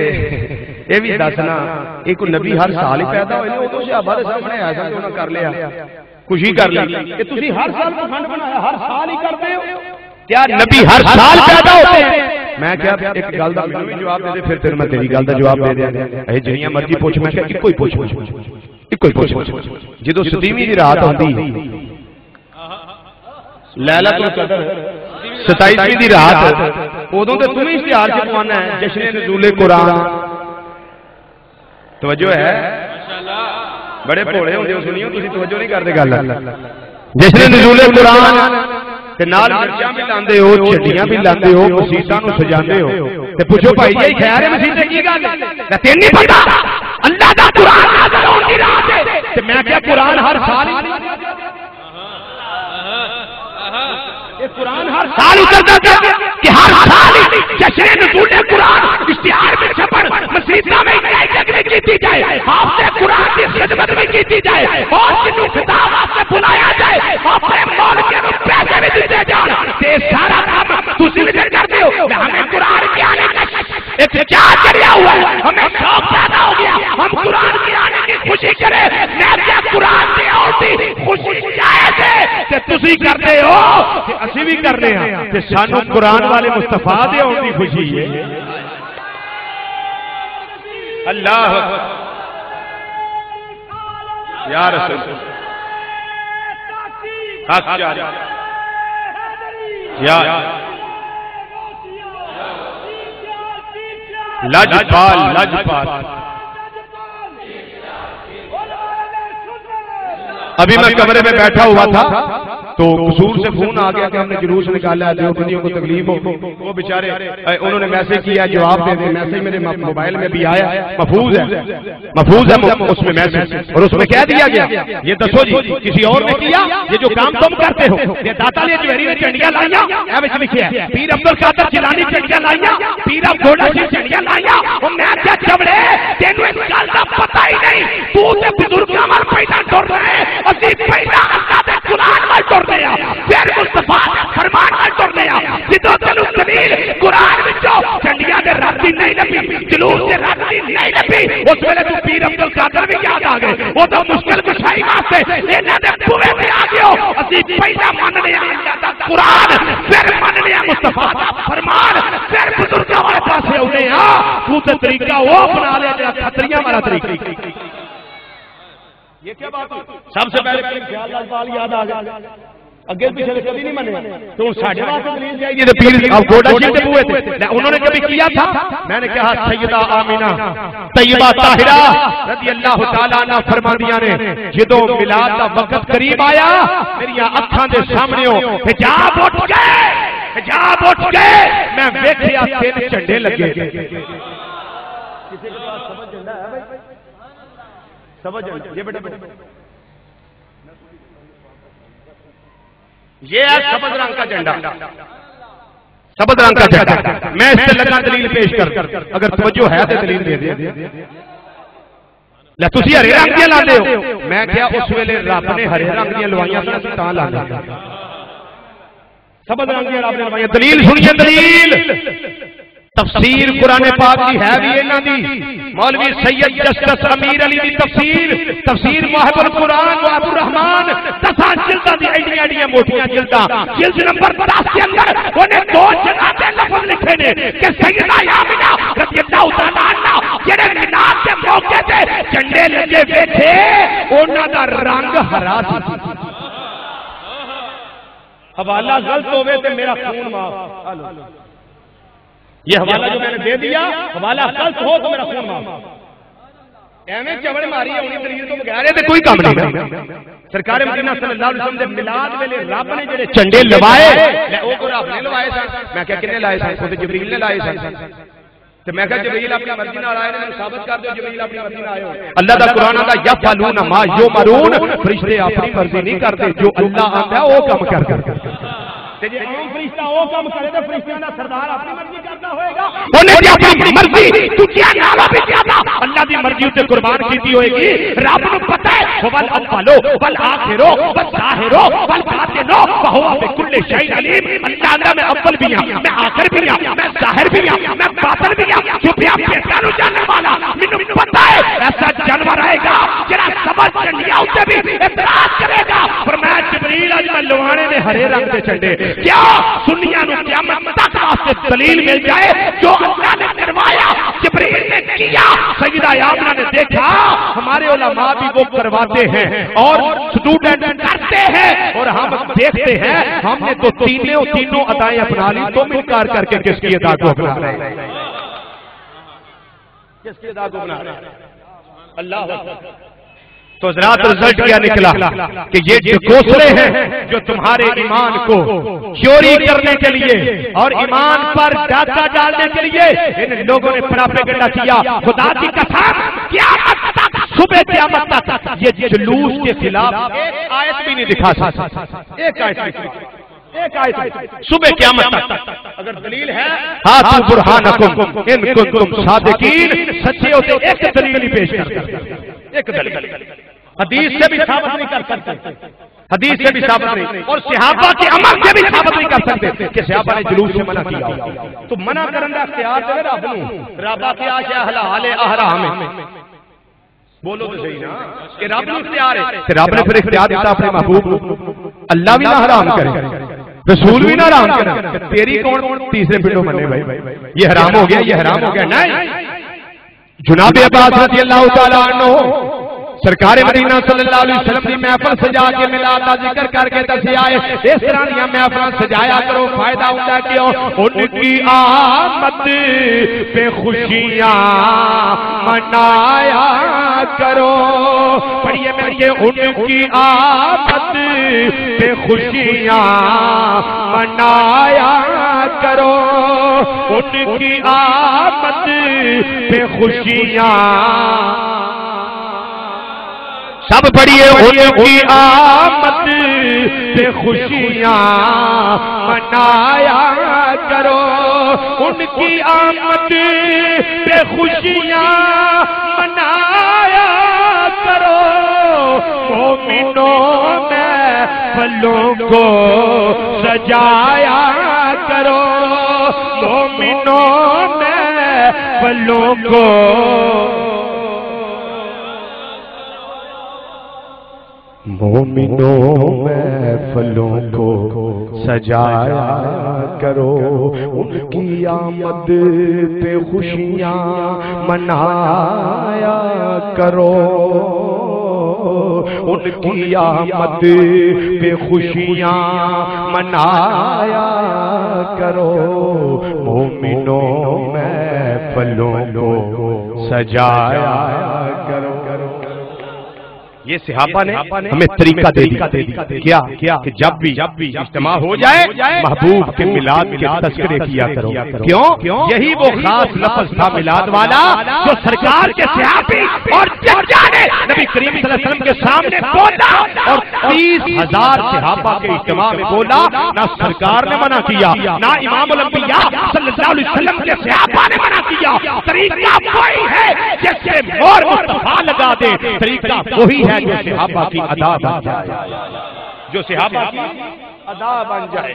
اے بھی دسنا ایک نبی ہر سال ہی پیدا ہوئے او تو صحابہ دے سامنے آیا سی انہاں کر لیا خوشی کر لی کہ تسی ہر سال پکھنڈ بنایا ہر سال ہی کرتے ہو کیا نبی ہر سال پیدا ہوتے ہیں میں کیا ایک گل دا مینوں بھی جواب دے دے پھر تیرے میں تیری گل دا جواب دے دیا اے جنیاں مرضی پوچھ میں کہ اکو ہی پوچھ جدوں 27ویں دی رات ہوندی لیلۃ القدر 27ویں دی رات ادوں تے تم اشتہار چ پوانا ہے جشن نزول قرآن توجہ ہے بڑے بھولے ہوندے ہو سنیو تسی توجہ نہیں کردے گل جشن نزول قرآن تے نال مرچاں بھی لاندے ہو چھٹیاں بھی لاندے ہو مسیتاں نو سجاندے ہو تے پوچھو بھائی جی خیر ہے مسیت کی گل تے تینوں نہیں پتہ اللہ دا قرآن نازل ہون دی رات ہے تے میں کیا قرآن ہر سال قرآن ہر سال اترتا تھا کہ ہر سال جشن نزول قرآن اشتہار میں چھپن مسیتاں میں کی جائے حافظ قرآن کی خدمت میں کی جائے اور جنوں خطاب واسطے بلایا جائے اپنے مولوی کو پیسے بھی دیتے جان تے سارا کام تسی بھی کرتے ہو ہمیں قرآن کے آنے کا ایک کیا ذریعہ ہوا ہے ہمیں شوق پیدا ہو گیا ہم قرآن کے آنے کی خوشی کریں میں کیا قرآن کی آتی خوشی جائز ہے تے تسی کرتے ہو کہ اسی بھی کرنے ہیں تے سانو قرآن والے مصطفیٰ دے آتی خوشی ہے اللہ یا رسول حق جاری یا لجپال ابھی میں کمرے میں بیٹھا ہوا تھا تو قصور سے فون آ گیا کہ ہم نے جلوس نکالا ہے دیوبندیوں کو تکلیف ہو وہ بیچارے انہوں نے میسج کیا جواب دے دیں میسج میرے موبائل میں بھی آیا محفوظ ہے اس میں میسج اور اس میں کہہ دیا گیا یہ دسو جی کسی اور نے کیا یہ جو کام تم کرتے ہو یہ داتا علی جوہری نے چنڈیاں لائیاں لکھے ہے پیر عبد القادر جیلانی چنڈیاں لائیاں پیر اب گھوڑا سی چنڈیاں لائیاں میں کیا چبڑے تینوں اس گل دا پتہ ہی نہیں تو تے بزرگاں مار پیدا ٹر رہے اسی پیدا اللہ دے قرآن مار ٹر پھر مصطفیٰ فرمان نال ٹرنے آ جدوں تینوں دلیل قرآن وچوں چنڈیاں دے راتی نہیں لبھی جلوس دے راتی نہیں لبھی اس ویلے تو پیر عبد القادر بھی یاد آ گئے وہ تو مشکل کشائی واسطے انہاں دے بوے تے آ گئے اسی پہلا مننے آ اللہ دا قرآن پھر مننے آ مصطفیٰ دا فرمان پھر بزرگاں والے پاسے اونے آ تو تے طریقہ وہ اپنا لیا جڑا کھتریاں والا طریقہ یہ کیا بات سب سے پہلے خیال لال پال یاد آ گیا اگے پیچھے کبھی نہیں منے تو ساڈے واسطے دلیل چاہیے تے پیر اب گوڈا شیخ تے بوئے تھے انہوں نے کبھی کیا تھا میں نے کہا سیدہ آمینہ طیبہ طاہرہ رضی اللہ تعالی عنہ فرماندیاں نے جدوں میلاد دا وقت قریب آیا میری اکھاں دے سامنے حجاب اٹھ گئے میں ویکھیا 3 جھنڈے لگے کسی کے پاس سمجھ جھنڈا ہے بھائی سمجھ یہ بیٹا یہ ہے سبز رنگ کا جھنڈا سبز رنگ کا جھنڈا میں اس سے لگا دلیل پیش کر اگر توجہ ہے تو دلیل دے دے تسی ہرے رنگ دیا لاندے ہو میں کیا اس ویلے رب نے ہرے رنگ دیا لوائیاں سن اسی تاں لاندے سبز رنگ دیا رب نے لوائیاں دلیل سنیے دلیل تفسیر قرآن پاک دی ہے بھی انہاں دی مولوی سید جسٹس امیر علی دی تفسیر محب القرآن و ابو الرحمان 10 جلداں دی ایڈیاں موٹیاں جلداں جلد نمبر 10 کے اندر انہیں 2 جگہ تے لفظ لکھے نے کہ سیدہ آمنہ رضی اللہ تعالی عنہ جڑے میلاد کے موقع تے جھنڈے لگے ہوئے تھے انہاں دا رنگ ہرا سی. حوالہ غلط ہوئے تے میرا خون معاف. یہ حوالہ جو میں نے دے دیا حوالہ غلط ہو تو میرا خون معاف. ایویں چوڑ ماری ہے دلیل تو بغیر تے کوئی کام نہیں. سرکار مدینہ صلی اللہ علیہ وسلم دے میلاد ویلے رب نے جڑے جھنڈے لوائے او کو رب نے لوائے سن. میں کہ کنے لائے سن؟ خود جبریل نے لائے سن. تے میں کہ جبریل اپنی مرضی نال آئے نے ثابت کر دیو جبریل اپنی مرضی نال آئے. اللہ دا قرآن دا یفعلون ما یؤمرون. فرشتے اپنی مرضی نہیں کرتے جو اللہ آندا ہے او کام کر تے جے عام فرشتہ او کام کرے تے فرشتیاں دا سردار اپنی مرضی کرتا ہوئے گا. اونے تے اپنی مرضی دنیا نالوں بھی زیادہ اللہ دی مرضی تے قربان کیتی ہوئے گی. رب نو پتہ ہے ول اولو ول آخرو ول ظاہرو ول باطنو وهو بكل شيء علیم. اللہ نے میں اول بھی ہوں, میں آخر بھی ہوں, میں ظاہر بھی ہوں, میں باطن بھی ہوں. جو بھی آپ کے نو جاننے والا مینوں پتہ ہے ایسا جانور آئے گا جڑا سبز چنڈیاں تے بھی اعتراض کرے گا. فرمایا جبریل اج میں لوانے نے ہرے رنگ دے چنڈے کیا سنیاں نو قیامت تک واسطے دلیل مل جائے جو اللہ نے کروایا جبریل نے کیا. سیدہ آمنہ نے دیکھا ہمارے علماء بھی وہ کرواتے ہیں اور اسٹوڈنٹ کرتے ہیں اور ہم دیکھتے ہیں. ہم نے تو تینوں ادائیں اپنا لی, تم انکار کر کے کس کی ادا کو اپنا رہے ہیں؟ کس کی ادا کو اپنا رہے ہیں؟ اللہ اکبر. تو ذرا رزلٹ کیا نکلا کہ یہ جو کوسرے ہیں جو تمہارے ایمان کو چوری کرنے کے لیے اور ایمان پر ڈاکہ ڈالنے کے لیے ان لوگوں نے پراپیگنڈا کیا. خدا کی قسم قیامت تک صبح قیامت تک یہ جلوس کے خلاف ایک آیت بھی نہیں دکھا سکتا. ایک آیت صبح قیامت تک اگر دلیل ہے ہاتھ برہانکم ان کنتم صادقین, سچے ہوتے ایک دلیل نہیں پیش کرتے. ایک دلیل حدیث سے بھی ثابت نہیں کر سکتے, حدیث سے بھی ثابت نہیں, اور صحابہ کے عمل سے بھی ثابت نہیں کر سکتے کہ صحابہ نے جلوس سے منع کیا. تو منع کرنے کا اختیار ہے رب نو. رب کیا ہے حلال احرام. بولو تو صحیح نا کہ رب نو اختیار ہے. کہ رب نے پھر اختیار دیتا اپنے محبوب. اللہ بھی نہ حرام کرے, رسول بھی نہ حرام کرے, تیری کون تیسرے پنڈوں منے بھائی یہ حرام ہو گیا, یہ حرام ہو گیا. نہیں, جناب عباس رضی اللہ تعالیٰ عنہ سرکار مدینہ صلی اللہ علیہ وسلم کی محفل سجا کے میلاد کا ذکر کر کے دسی آئے اس طرح کی محفل سجایا کرو, فائدہ ہوتا ہے کیوں؟ ان کی آمد پہ خوشیاں منایا کرو. پڑھیے میں کہ ان کی آمد پہ خوشیاں منایا کرو, ان کی آمد پہ خوشیاں سب پڑھیے. ان کی آمد پہ خوشیاں منایا کرو, ان کی آمد پہ خوشیاں منایا کرو. مومنوں میں پھلوں کو سجایا کرو, مومنوں میں پھلوں کو مومنوں میں پھلوں کو سجایا کرو, ان کی آمد پہ خوشیاں منایا کرو, ان کی آمد پہ خوشیاں منایا کرو, مومنوں میں پھلوں کو سجایا کرو. یہ صحابہ نے ہمیں طریقہ دے دیا کیا کہ جب بھی اجتماع ہو جائے محبوب کے میلاد کے تذکرے کیا کرو. کیوں؟ یہی وہ خاص لفظ تھا میلاد والا جو سرکار کے صحابی اور چچا نے نبی کریم صلی اللہ علیہ وسلم کے سامنے بولا اور 30,000 صحابہ کے اجتماع میں بولا. نہ سرکار نے منع کیا, نہ امام الانبیاء صلی اللہ علیہ وسلم کے صحابہ نے منع کیا. طریقہ وہی ہے جس سے مور مصطفیٰ لگا دے, طریقہ وہی ہے جو صحابہ کی ادا بن جائے. جو صحابہ کی ادا بن جائے.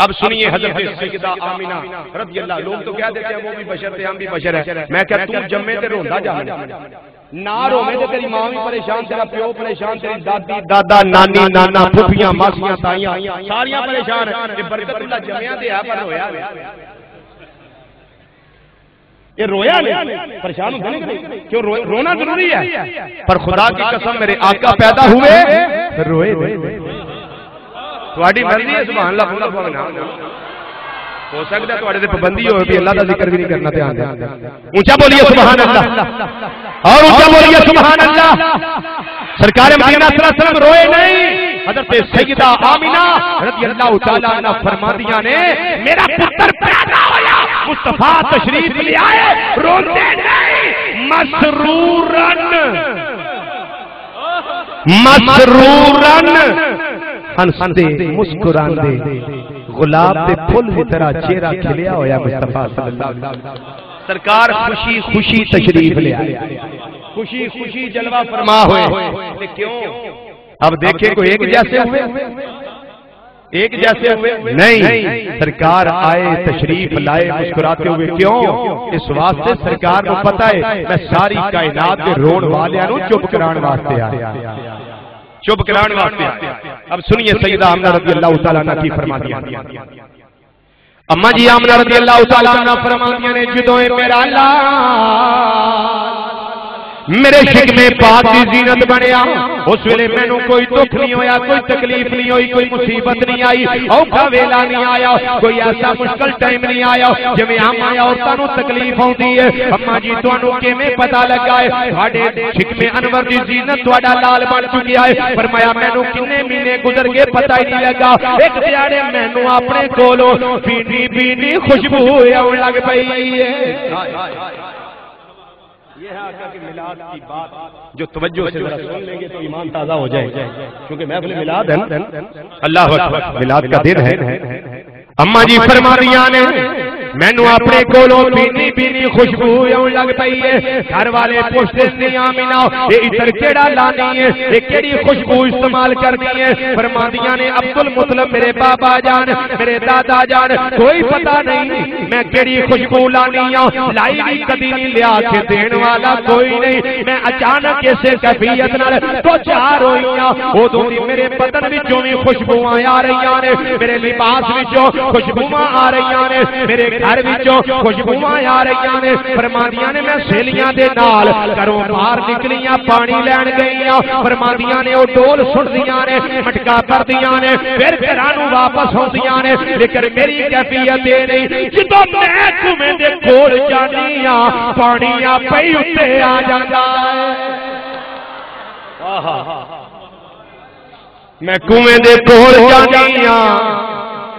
اب سنیے حضرت سیدہ آمینہ رضی اللہ. لوگ تو کہہ دیتے ہیں وہ بھی بشر تھے ہم بھی بشر ہیں. میں کہ تو جمے تے روندا جا نہ روے تے تیری ماں بھی پریشان تیرا پیو پریشان تیری دادی دادا نانی نانا پھوپھیاں ماسیاں تائیاں ساریاں پریشان ہیں. یہ برکت اللہ جمعیاں دے ہے پر ہویا یہ رویا نہیں پریشان ہونے نہیں کیوں رونا ضروری ہے پر خدا کی قسم میرے آقا پیدا ہوئے روئے نہیں. تھوڑی مرضی ہے سبحان اللہ پورا پورا ہو سکتا ہے تھوڑے تے پابندی ہوئے بھی اللہ کا ذکر بھی نہیں کرنا دھیان دے. اونچا بولیے سبحان اللہ اور اونچا بولیے سبحان اللہ. سرکار مدینہ صلی اللہ علیہ وسلم روئے نہیں. حضرت سیدہ آمینہ رضی اللہ تعالی عنہ فرمادیاں نے میرا پتر پیدا ہویا مصطفیٰ تشریف لے آئے روتے نہیں مسرورن ہنستے مسکراندے گلاب دے پھول کی طرح چہرہ کھلیا ہویا مصطفیٰ صلی اللہ علیہ وسلم. سرکار خوشی خوشی تشریف لے آئے خوشی خوشی جلوہ فرما ہوئے. کیوں اب دیکھیں کوئی ایک جیسے ہوئے ایک جیسے ہوئے نہیں. سرکار آئے تشریف لائے مسکراتے ہوئے. کیوں اس واسطے سرکار کو پتہ ہے میں ساری کائنات کے رون والے نو چپ کران واسطے آیا چپ کران واسطے. اب سنیے سیدہ آمنہ رضی اللہ تعالیٰ عنہ کی فرمادیاں. اما جی آمنہ رضی اللہ تعالیٰ عنہ فرمادیاں نے جدوں میرا لال میرے شکمے پاک دی زینت بنیا اس ویلے مینوں کوئی دکھ نہیں ہویا کوئی تکلیف نہیں ہوئی کوئی مصیبت نہیں آئی اوکھا ویلا نہیں آیا کوئی ایسا مشکل ٹائم نہیں آیا جویں عام آیا عورتاں نوں تکلیف ہوندی ہے. اما جی تانوں کیویں پتہ لگا ہے تہاڈے شکمے انور دی زینت تہاڈا لال بن چکیا ہے. فرمایا مینوں کنے مہینے گزر گئے پتہ ہی نہیں لگا ایک دیہڑے مینوں اپنے کولوں بینی بینی خوشبو آون لگ پئی ہے. یہ ہے آقا کی میلاد کی بات جو توجہ سے ذرا سن لیں گے تو ایمان تازہ ہو جائے کیونکہ محفل میلاد ہے اللہ اکبر میلاد کا دن ہے. اما جی فرمادیاں نے مینوں اپنے کولوں بینی بینی خوشبو آون لگ پئی ہے. گھر والے پوچھتے نے آمینہ اے ادھر کیڑا لانی ہے اے کیڑی خوشبو استعمال کردی ہے. فرمادیاں نے عبد المطلب میرے بابا جان میرے دادا جان کوئی پتہ نہیں میں کیڑی خوشبو لانی ہوں لائی بھی کدی نہیں لیا کے دین والا کوئی نہیں. میں اچانک اسے کیفیت نال تو چار ہوئی ہوں اودوں دی میرے بدن وچوں وی خوشبوواں آ رہیاں نے میرے لباس وچوں خوشبوواں آ رہیاں نے میرے گھر وچوں خوشبوواں آ رہیاں نے. فرمادیاں نے میں سہیلیاں دے نال گھروں باہر نکلیاں پانی لین گئیاں. فرمادیاں نے او ڈول سٹدیاں نے مٹکا پردیاں نے پھر گھراں نوں واپس ہوندیاں نے لیکن میری کیفیت اے نہیں جدوں میں کنویں دے کول جانی ہاں پانی آپے ہی اُتے آ جاندا ہے. میں کنویں دے کول جانی ہاں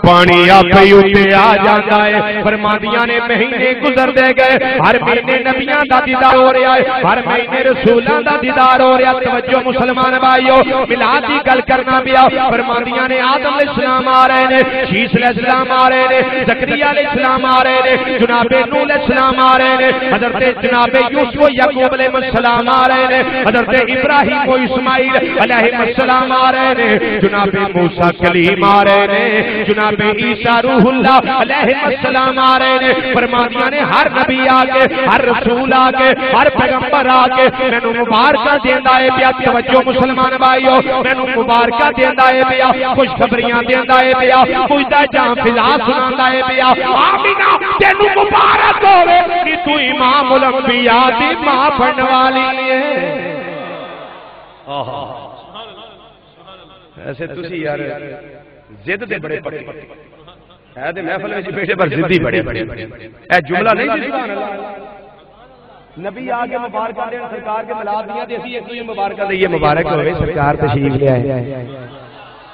پانی آپ ہی اُتے آ جاتا ہے. فرمادیاں نے مہینے گزر دے گئے ہر مہینے نبیاں دا دیدار ہو رہا ہے ہر مہینے رسولاں دا دیدار ہو رہا. توجہ مسلمان بھائیو میلاد دی گل کرنا پیا. فرمادیاں نے آدم علیہ السلام آ رہے نے شیس علیہ السلام آ رہے نے زکریا علیہ السلام آ رہے نے جناب نوح علیہ السلام آ رہے نے حضرت جناب یوسف و یعقوب علیہ السلام آ رہے نے حضرت ابراہیم و اسماعیل علیہ السلام آ رہے نے جناب موسیٰ کلیم آ رہے نے جناب عیسیٰ روح اللہ علیہ السلام آ رہے نے. فرمادیاں نے ہر نبی آ کے ہر رسول آ کے ہر پیغمبر آ کے مینوں مبارکاں دیندا ہے پیا. توجہ مسلمان بھائیو مینوں مبارکاں دیندا ہے پیا خوشخبریاں دیندا ہے پیا پوچھدا جاں فضا سناندا ہے پیا. آمینہ تینوں مبارک ہوے کہ تو امام الانبیاء دی ماں بنن والی ہے. ایسے تسی یار زد دے بڑے پکے ہے تے محفل وچ بیٹھے پر زدی بڑے اے جملہ نہیں جی سبحان اللہ. نبی آ کے مبارکاں دین سرکار کے میلاد دیاں تے اسی ایک دوسرے مبارکاں دئیے مبارک ہوے سرکار تشریف لے آئے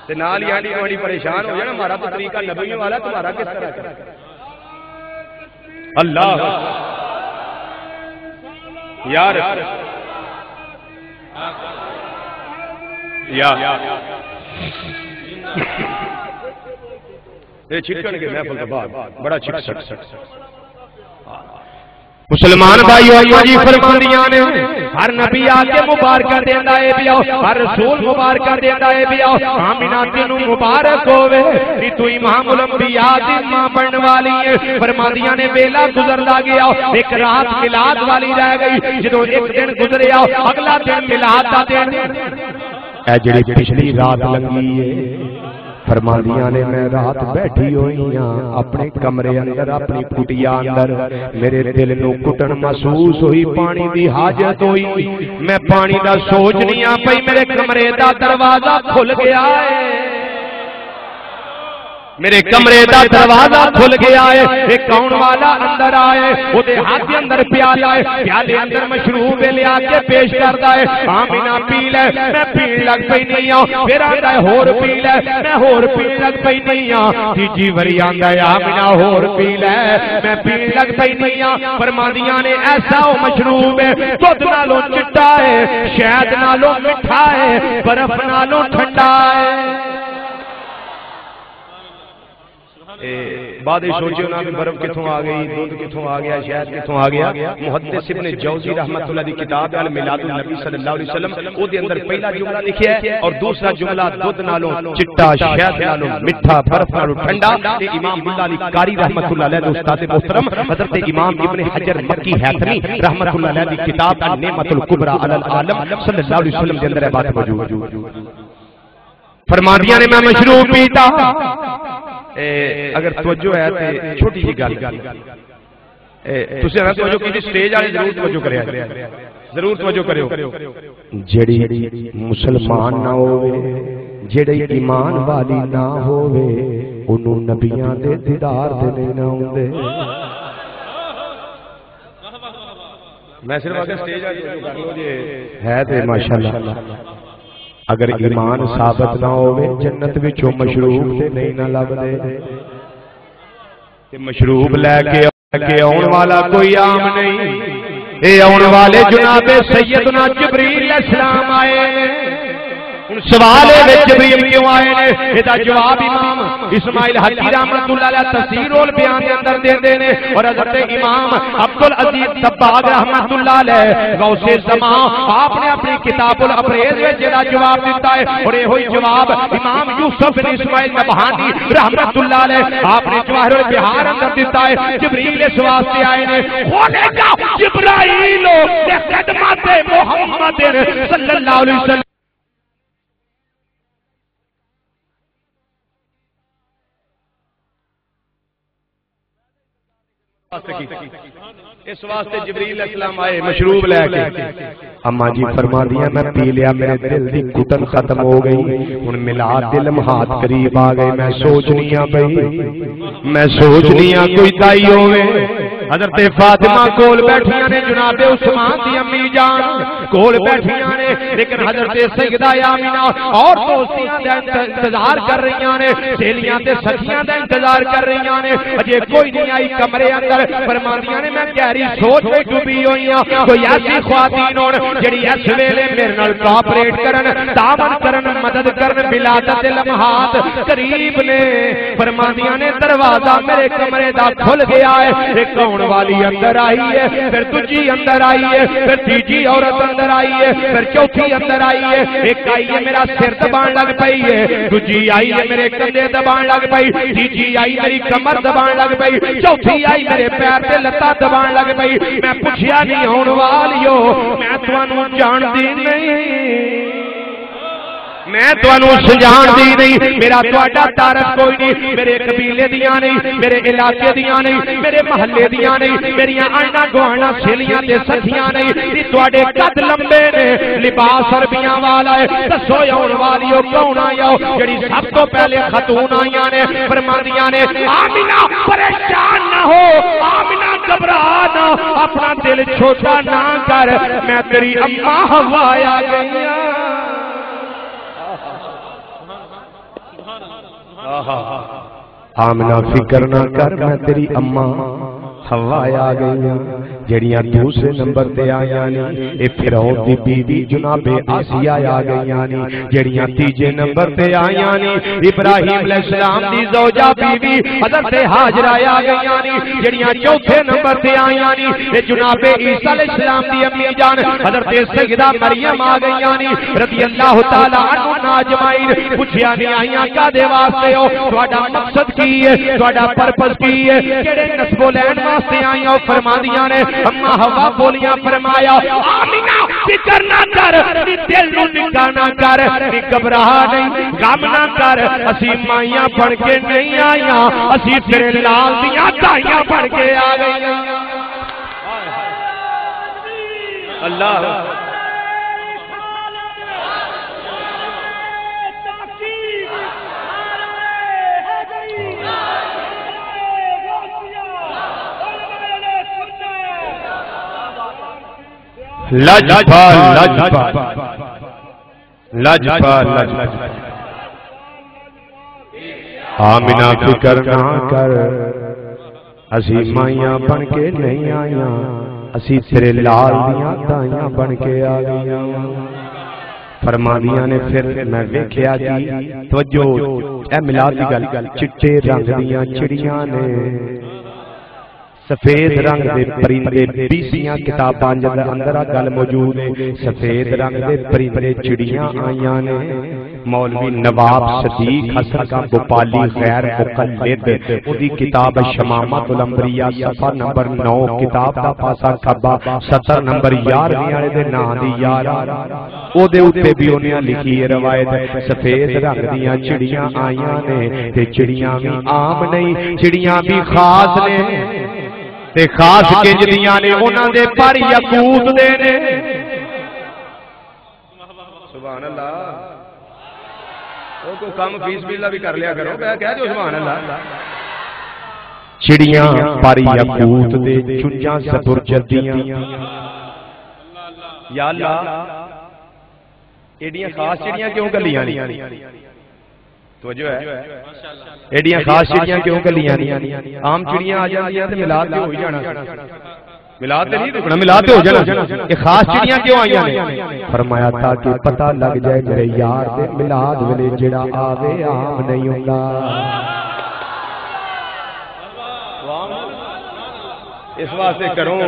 تے نال ہی آنٹی واڑی پریشان ہو جانا ہمارا تو طریقہ نبیوں والا تمہارا کس طرح ہے. اللہ یار یا یہ چھٹکن کے محفل کے بعد بڑا چھٹ مسلمان بھائیو اللہ جی فرماندیاں نے ہر نبی آ کے مبارکہ دیندا اے بھی آؤ، ہر رسول مبارکہ دیندا اے بھی آؤ، آمینہ تینوں مبارک ہوے کہ تو امام الانبیاء دی ماں بنن والی ہے۔ فرماندیاں نے ویلا گزردا گیا، ایک رات میلاد والی رہ گئی، جدوں ایک دن گزریا اگلا دن میلاد دا دن اے جڑی پچھلی رات لنگی ہے فرماندیاں نے میں رات بیٹھی ہوئی ہاں اپنے کمرے اندر اپنی کٹیا اندر میرے دل نو کٹن محسوس ہوئی، پانی دی حاجت ہوئی، میں پانی دا سوچ نہیں آ پئی، میرے کمرے دا دروازہ کھل گیا ہے، میرے کمرے دا دروازہ کھل گیا ہے، ایک آن والا اندر آئے وہ دے ہاتھ کے اندر پیالہ ہے، پیالے اندر مشروب لیا کے پیش کرتا ہے، آمینہ پی لے، میں پین لگ پئی نہیں آؤں، پھر آتا ہے ہور پی لے، میں ہور پین لگ پئی نہیں آؤں، تیجی وری آندا ہے آمینہ ہور پی لے، میں پین لگ پئی نہیں آؤں۔ فرماندیاں نے ایسا وہ مشروب ہے دودھ نالوں چٹا ہے، شہد نالوں مٹھا ہے، برف نالوں ٹھنڈا ہے۔ بعد سوچو نا بھی برف کتوں آ گئی، دودھ کتوں آ گیا، شہد کتوں آ گیا۔ محدث ابن جوزی رحمۃ اللہ دی کتاب ہے میلاد النبی صلی اللہ علیہ وسلم، او دے اندر پہلا جملہ لکھیا ہے اور دوسرا جملہ دودھ نالوں چٹا، شہد نالوں میٹھا، برف نالوں ٹھنڈا۔ تے امام اللہ علی قاری رحمۃ اللہ علیہ دے استاد محترم حضرت امام ابن حجر مکی حیثمی رحمۃ اللہ علیہ دی کتاب النعمۃ الکبریٰ علی العالم صلی اللہ علیہ وسلم دے اندر ہے بات موجود۔ فرماندیاں نے میں مشروب پیتا، اگر توجہ ہے تے چھوٹی جی گل تسی نہ توجہ کیتی، سٹیج والے ضرور توجہ کریا، ضرور توجہ کریو۔ جڑی مسلمان نہ ہوے، جڑی ایمان والی نہ ہوے، اونوں نبیاں دے دیدار دے نہ ہوندے۔ میں صرف اگر سٹیج والے توجہ کر لو جی ہے تے ماشاءاللہ، اگر ایمان ثابت نہ ہوئے جنت وچوں مشروب تے نہیں نہ لبدے، تے مشروب لے کے آن والا کوئی عام نہیں، اے آن والے جناب سیدنا جبریل علیہ السلام آئے۔ سوال ہے جبریل کیوں آئے نے؟ ادا جواب امام اسماعیل حقی رحمۃ اللہ علیہ تفسیر البیان کے اندر دے دینے، اور حضرت امام عبدالعزیز دباغ رحمۃ اللہ علیہ غوث زمان آپ نے اپنی کتاب الابریز میں جڑا جواب دیتا ہے، اور یہ ہوئی جواب امام یوسف بن اسماعیل نبہانی رحمۃ اللہ علیہ آپ نے جواہر البحار اندر دیتا ہے۔ جبریل اس واسطے آئے نے کھولے گا جبرائیل خدمت محمد صلی اللہ علیہ وسلم، اس واسطے جبریل علیہ السلام آئے مشروب لے کے۔ اما جی فرما دیا میں پی لیا، میرے دل دی گھٹن ختم ہو گئی، ہن میلاد دے لمحات قریب آ گئے، میں سوچنی ہاں بھئی، میں سوچنی ہاں کوئی دائی ہوے۔ حضرت فاطمہ کول بیٹھیاں نے، جناب عثمان دی امی جان کول بیٹھیاں نے، لیکن حضرت سیدہ آمینہ اور دوستیاں دا انتظار کر رہیاں نے، سہیلیاں تے سکھیاں دا انتظار کر رہیاں نے، اجے کوئی نہیں آئی کمرے اندر۔ فرماندیاں نے میں گہری سوچ میں ڈوبی ہوئی ہاں، کوئی ایسی خواتین ہون جڑی اس ویلے میرے نال کوآپریٹ کرن، تعاون کرن، مدد کرن، ولادت دے لمحات قریب نے۔ فرماندیاں نے دروازہ میرے کمرے دا کھل گیا ہے، ایک آن والی اندر آئی ہے، پھر دوجی اندر آئی ہے، پھر تیجی عورت اندر آئی ہے، پھر چوتھی اندر آئی ہے، ایک آئی ہے میرا سر دبان لگ پئی ہے، دوجی آئی ہے میرے کندھے دبان لگ پئی، تیجی آئی میری کمر دبان لگ پئی، چوتھی آئی میرے پیر تے لتاں دبان لگ پئی۔ میں پوچھیا نہیں آن والیو میں تانوں جاندی نہیں، میں تانوں سجان دی نہیں، میرا تہاڈا تعارف کوئی نہیں، میرے قبیلے دیاں نہیں، میرے علاقے دیاں نہیں، میرے محلے دیاں نہیں، میریاں آئنا گوانا سہیلیاں تے سکھیاں نہیں، تے تہاڈے قد لمبے نے، لباس عربیاں والا ہے، دسو آن والیو کون آیا جڑی سب تو پہلے خاتون آئیاں نے؟ فرماندیاں نے آمینہ پریشان نہ ہو، آمینہ گھبرا نہ، اپنا دل چھوٹا نہ کر، میں تیری اماں حوا آ گئی ہاں۔ آمنہ فکر نہ کر، میں تیری اماں ہوا آ گئی جڑیاں دوسرے نمبر تے آیاں نے اے فرعون دی بیوی جناب آسیہ آ گئیاں نے جڑیاں تیجے نمبر تے آیاں نے ابراہیم علیہ السلام دی زوجہ بیوی حضرت ہاجرہ آ گئیاں نے جڑیاں چوتھے نمبر تے آیاں نے اے جناب عیسیٰ علیہ السلام دی امی جان حضرت سیدہ مریم آ گئیاں نے رضی اللہ تعالی عنہ اجمعین پوچھیا نہیں آئیاں کا دے واسطے ہو تہاڈا مقصد کی ہے تہاڈا پرپس کی ہے کیڑے نسب و لین واسطے آئیاں فرماندیاں نے اما ہوا بولیاں فرمایا آمینہ فکر نہ کر دل نو نکا نہ کر گھبرا نہیں غم نہ کر اسی مائیاں بن کے نہیں آئیاں اسی تیرے لال دیاں دائیاں بن کے آ گئی اللہ آمینہ فکر نہ کر اسی مائیاں بن کے نہیں آئیاں اسی تیرے لال دیاں دائیاں بن کے آ گئیاں فرمانیاں نے پھر میں ویکھیا جی توجہ اے میلاد دی گل چٹے رنگ دیاں چڑیاں نے سفید رنگ دے پرندے 20 کتاباں دے اندر گل موجود ہے سفید رنگ دے پرندے چڑیاں آئیاں نے مولوی نواب صدیق حسن کا بھوپالی غیر مقلد اودی کتاب شمامۃ الانبیاء صفحہ نمبر 9 کتاب دا پاسا کھبا 70 نمبر 11 والے دے نام دی 11 او دے اوتے بھی انہاں لکھی ہے روایت سفید رنگ دیاں چڑیاں آئیاں نے تے چڑیاں بھی عام نہیں چڑیاں بھی خاص نے تے خاص کنجریاں نے انہاں دے پر یاقوت دے نے سبحان اللہ او کو کم فیس بلا بھی کر لیا کرو میں کہہ دو سبحان اللہ چڑیاں پر یاقوت دے چنجاں زبرجدیاں یا اللہ ایڈیاں خاص چڑیاں کیوں گلیاں نہیں توجہ ہے ایڈیاں خاص چڑیاں کیوں گلیاں نہیں عام چڑیاں آ جاندیاں تے ملاد تے ہو جانا ملاد تے نہیں رکنا ملاد تے ہو جانا یہ خاص چڑیاں کیوں آئیاں نے فرمایا تھا کہ پتہ لگ جائے میرے یار دے ملاد ویلے جڑا آوے عام نہیں ہوندا اس واسطے کروں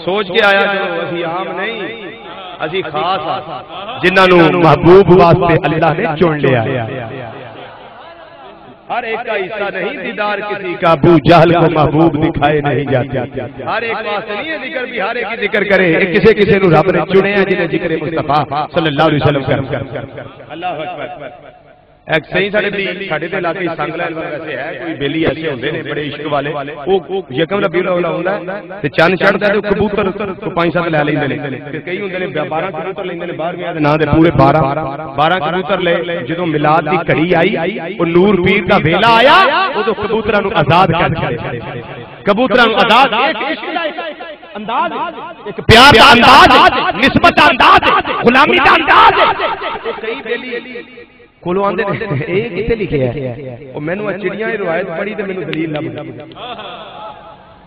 سوچ کے آیا چلو اسی عام نہیں اسی خاص جنہاں نو محبوب واسطے اللہ نے چن لیا ہر ایک کا حصہ نہیں دیدار کسی کا ابو جہل کو محبوب دکھائے نہیں جاتے ہر ایک واسطے نہیں ہے ذکر بھی ہر ایک کی ذکر کرے کسی کسی نو رب نے چنیا جنہیں ذکر مصطفیٰ صلی اللہ علیہ وسلم کر اللہ اکبر ایک صحیح ساڈے تے علاقے سنگ لائن ویسے ہے کوئی بیلی ایسے ہوندے نے بڑے عشق والے او یکم ربیع الاول ہوندا ہے تے چند چڑھدا تے کبوتر تو 5-7 لے لیندے نے تے کئی ہوندے نے 12 کبوتر لیندے نے 12 دے نا دے پورے 12 کبوتر لے جدوں میلاد دی گھڑی آئی او نور پیر دا ویلا آیا اودوں کبوتراں نو آزاد کر چھڑے کبوتراں نو آزاد ایک عشق دا انداز ایک پیار دا انداز نسبت دا انداز غلامی دا انداز کئی بیلی کولو آندے اے کتے لکھیا ہے او مینوں چڑیاں دی روایت پڑھی تے مینوں دلیل لب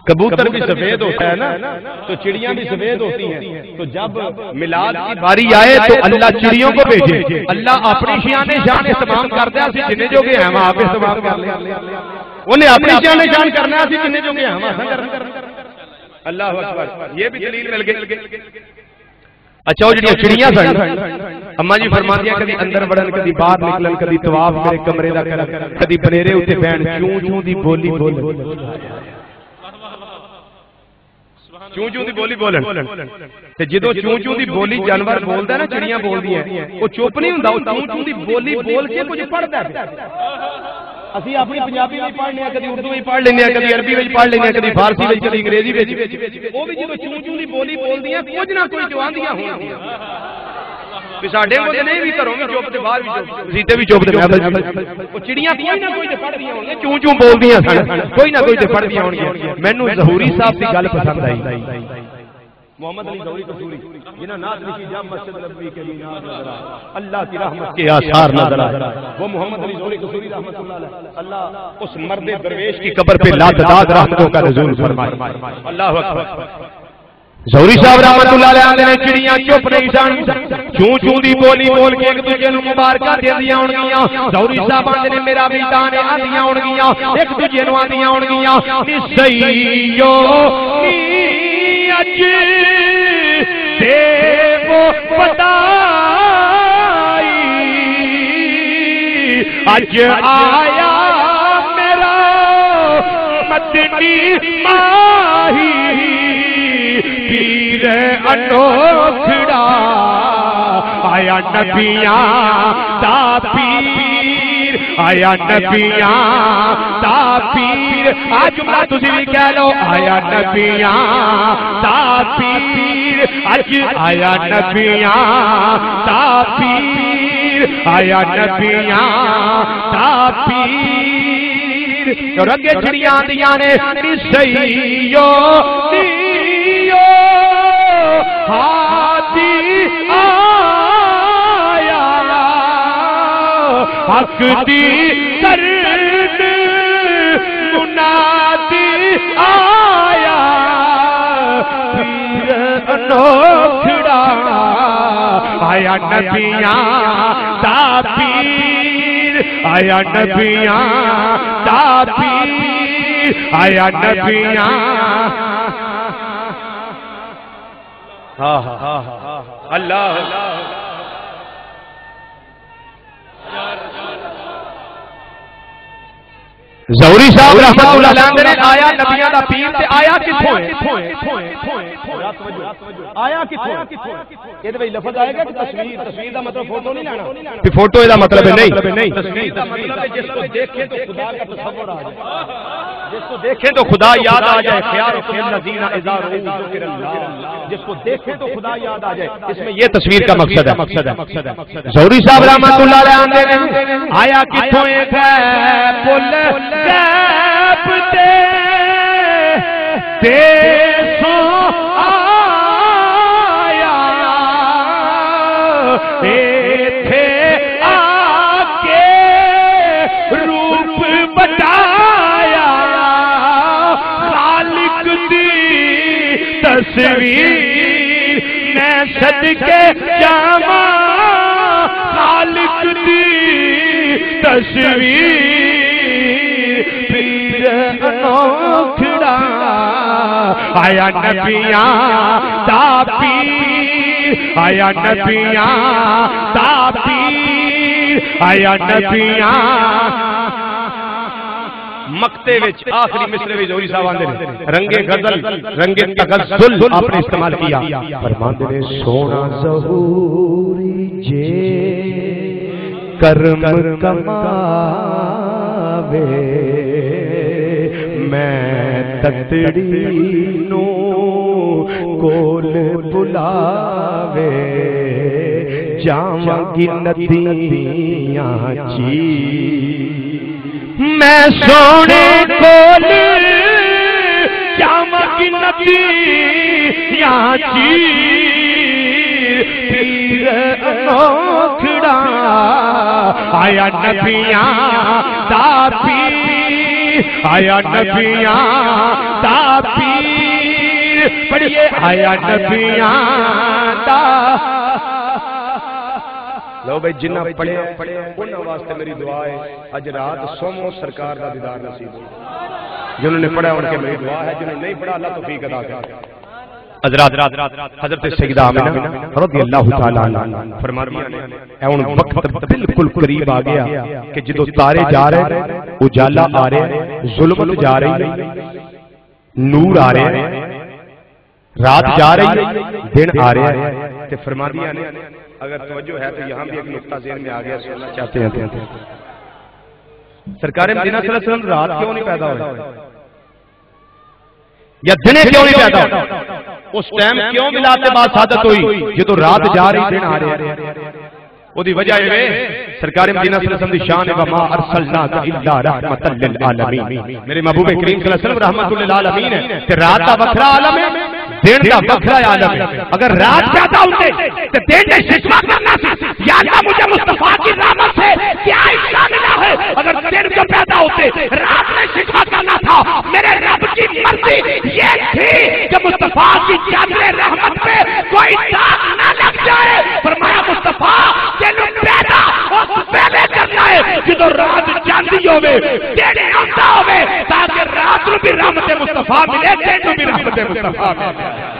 کبوتر بھی سفید ہوتا ہے نا تو چڑیاں بھی سفید ہوتی ہیں تو جب میلاد کی باری آئے تو اللہ چڑیوں کو بھیجے اللہ اپنی شان شان اہتمام کرتا ہے اسی جنے جو کہ ہم آپ اہتمام کر لیں انہیں اپنی شان شان کرنا ہے اسی جنے جو کہ ہم اللہ اکبر یہ بھی دلیل مل گئی اچھا وہ جڑیاں چڑیاں سن اما جی فرماندیاں کدی اندر وڑن کدی باہر نکلن کدی طواف میرے کمرے دا کرن کدی بنیرے اوتے بہن چوں چوں دی بولی بولن چوں چوں دی بولی بولن تے جدوں چوں چوں دی بولی جانور بولدا ہے نا چڑیاں بولدیاں او چپ نہیں ہوندا او چوں چوں دی بولی بول کے کچھ پڑھدا ہے اسی اپنی پنجابی وچ پڑھنے کدی اردو وچ پڑھ لینے کدی عربی وچ پڑھ لینے کدی فارسی وچ کدی انگریزی وچ او بھی جدوں چوں چوں دی بولی بولدیاں کچھ نہ کوئی جواندیاں ہوندیاں کہ ساڈے کول نہیں بھی گھروں وچ چپ تے باہر وچ چپ سیتے بھی چپ تے محفل او چڑیاں کوئی نہ کوئی تے پڑھدیاں ہونگیاں چوں چوں بولدیاں سن کوئی نہ کوئی تے پڑھدیاں ہونگیاں مینوں ظہوری صاحب دی گل پسند آئی محمد علی ظہوری قصوری جنہاں نعت لکھی جام مسجد نبوی کے مینار نظر آئے، اللہ کی رحمت کے آثار نظر آئے، وہ محمد علی ظہوری قصوری رحمۃ اللہ علیہ، اللہ اس مرد درویش کی قبر پہ لاتعداد رحمتوں کا نزول فرمائے۔ اللہ اکبر۔ ظہوری صاحب رحمت اللہ علیہ آندے نے چڑیاں چپ نہیں سن، چوں چوں دی بولی بول کے ایک دوجے نوں مبارکاں دیندیاں ہون گیاں۔ ظہوری صاحب آندے نے میرا بھی دان آندیاں ہون گیاں، ایک دوجے نوں آندیاں ہون گیاں، نسیو نی اج دیو بدائی، اج آیا میرا مدنی ماہی، پیر انوکھڑا آیا نبیاں دا پیر، آیا نبیاں دا پیر، آج جملہ تسی بھی کہہ لو، آیا نبیاں دا پیر، آج آیا نبیاں دا پیر، آیا نبیاں دا پیر، اور اگے چھڑیاں دیاں نے نسیو نیو ہادی آیا، حق دی کرن منادی آیا، پیر انوکھڑا آیا نبیاں دا پیر، آیا نبیاں دا پیر، آیا نبیاں۔ اللہ ظہوری صاحب رحمت اللہ علیہ نے آیا نبیاں دا پیر تے آیا کتھوں ہے؟ آیا کتھوں ہے؟ یہ تے بھئی لفظ آئے گا کہ تصویر، تصویر دا مطلب فوٹو نہیں لینا، فوٹو دا مطلب نہیں، تصویر دا مطلب ہے جس کو دیکھیں تو خدا کا تصور آ جائے، جس کو دیکھیں تو خدا یاد آ جائے، خیال الذین اذا رؤوا ذکر اللہ، جس کو دیکھیں تو خدا یاد آ جائے، اس میں یہ تصویر کا مقصد ہے۔ ظہوری صاحب رحمت اللہ علیہ نے آیا کتھوں ہے پل گیپ دیسوں آیا، ایتھے آکے روپ بتایا، خالق دی تصویر میں صدقے جاواں، خالق دی تصویر پیر انوکھڑا آیا نبیاں دا پیر، آیا نبیاں دا پیر، آیا نبیاں۔ مقتے وچ آخری مصرے وچ ظہوری صاحب آندے نے رنگے غزل رنگے تغزل آپ نے استعمال کیا، فرماندے نے سونا ظہوری جے کرم کماوے، میں تتڑی نو کول بلاوے، جاواں گی ندیاں چی میں سونے کول، جاواں گی ندیاں چی، پیر انوکھڑا آیا نبیاں دا پیر، آیا نبیاں دا پیر، پڑھیے آیا نبیاں دا۔ لو بھائی جنہ پڑھے انہاں واسطے میری دعا ہے اج رات سومو سرکار دا دیدار نصیب ہو، جنہوں نے پڑھا ان کے میری دعا ہے، جنہوں نے نہیں پڑھا اللہ توفیق عطا کرے۔ حضرات حضرت سیدہ آمنہ رضی اللہ تعالی عنہ فرماتی ہیں اے ان وقت بالکل قریب آ گیا کہ جدو تارے جا رہے اجالا آ رہے ظلمت جا رہی نور آ رہے رات جا رہی دن آ رہے تے فرماتی ہیں اگر توجہ ہے تو یہاں بھی ایک نقطہ ذہن میں آ گیا سننا چاہتے ہیں۔ سرکار مدینہ صلی اللہ علیہ وسلم رات کیوں نہیں پیدا ہوئے یا دنے کیوں نہیں پیدا ہوئے؟ اس ٹائم کیوں ملاتے بعد سعادت ہوئی جدو رات جا رہی دن آ رہے وہ دی وجہ ہے سرکار مدینہ صلی اللہ علیہ وسلم دی شان وما ارسلناک الا رحمتا للعالمین، میرے محبوب کریم صلی اللہ علیہ وسلم رحمت للعالمین ہے کہ رات دا وکھرا عالم ہے دین دا بکھرا عالم ہے. اگر رات پیدا ہوتے تو دین نے شکوا کرنا سی. یا اللہ مجھے مصطفیٰ کی رحمت سے کیا حصہ ملا ہے. اگر دن کو پیدا ہوتے رات نے شکوا کرنا تھا. میرے رب کی مرضی یہ تھی کہ مصطفیٰ کی چادر رحمت پہ کوئی داغ نہ لگ جائے. فرمایا مصطفیٰ تینوں پیدا اس پہلے کرنا ہے جدو رات جاندی ہوئے دن آتا ہوئے تاکہ رات نو بھی رحمت مصطفیٰ ملے دن نو بھی رحمت مصطفیٰ ملے.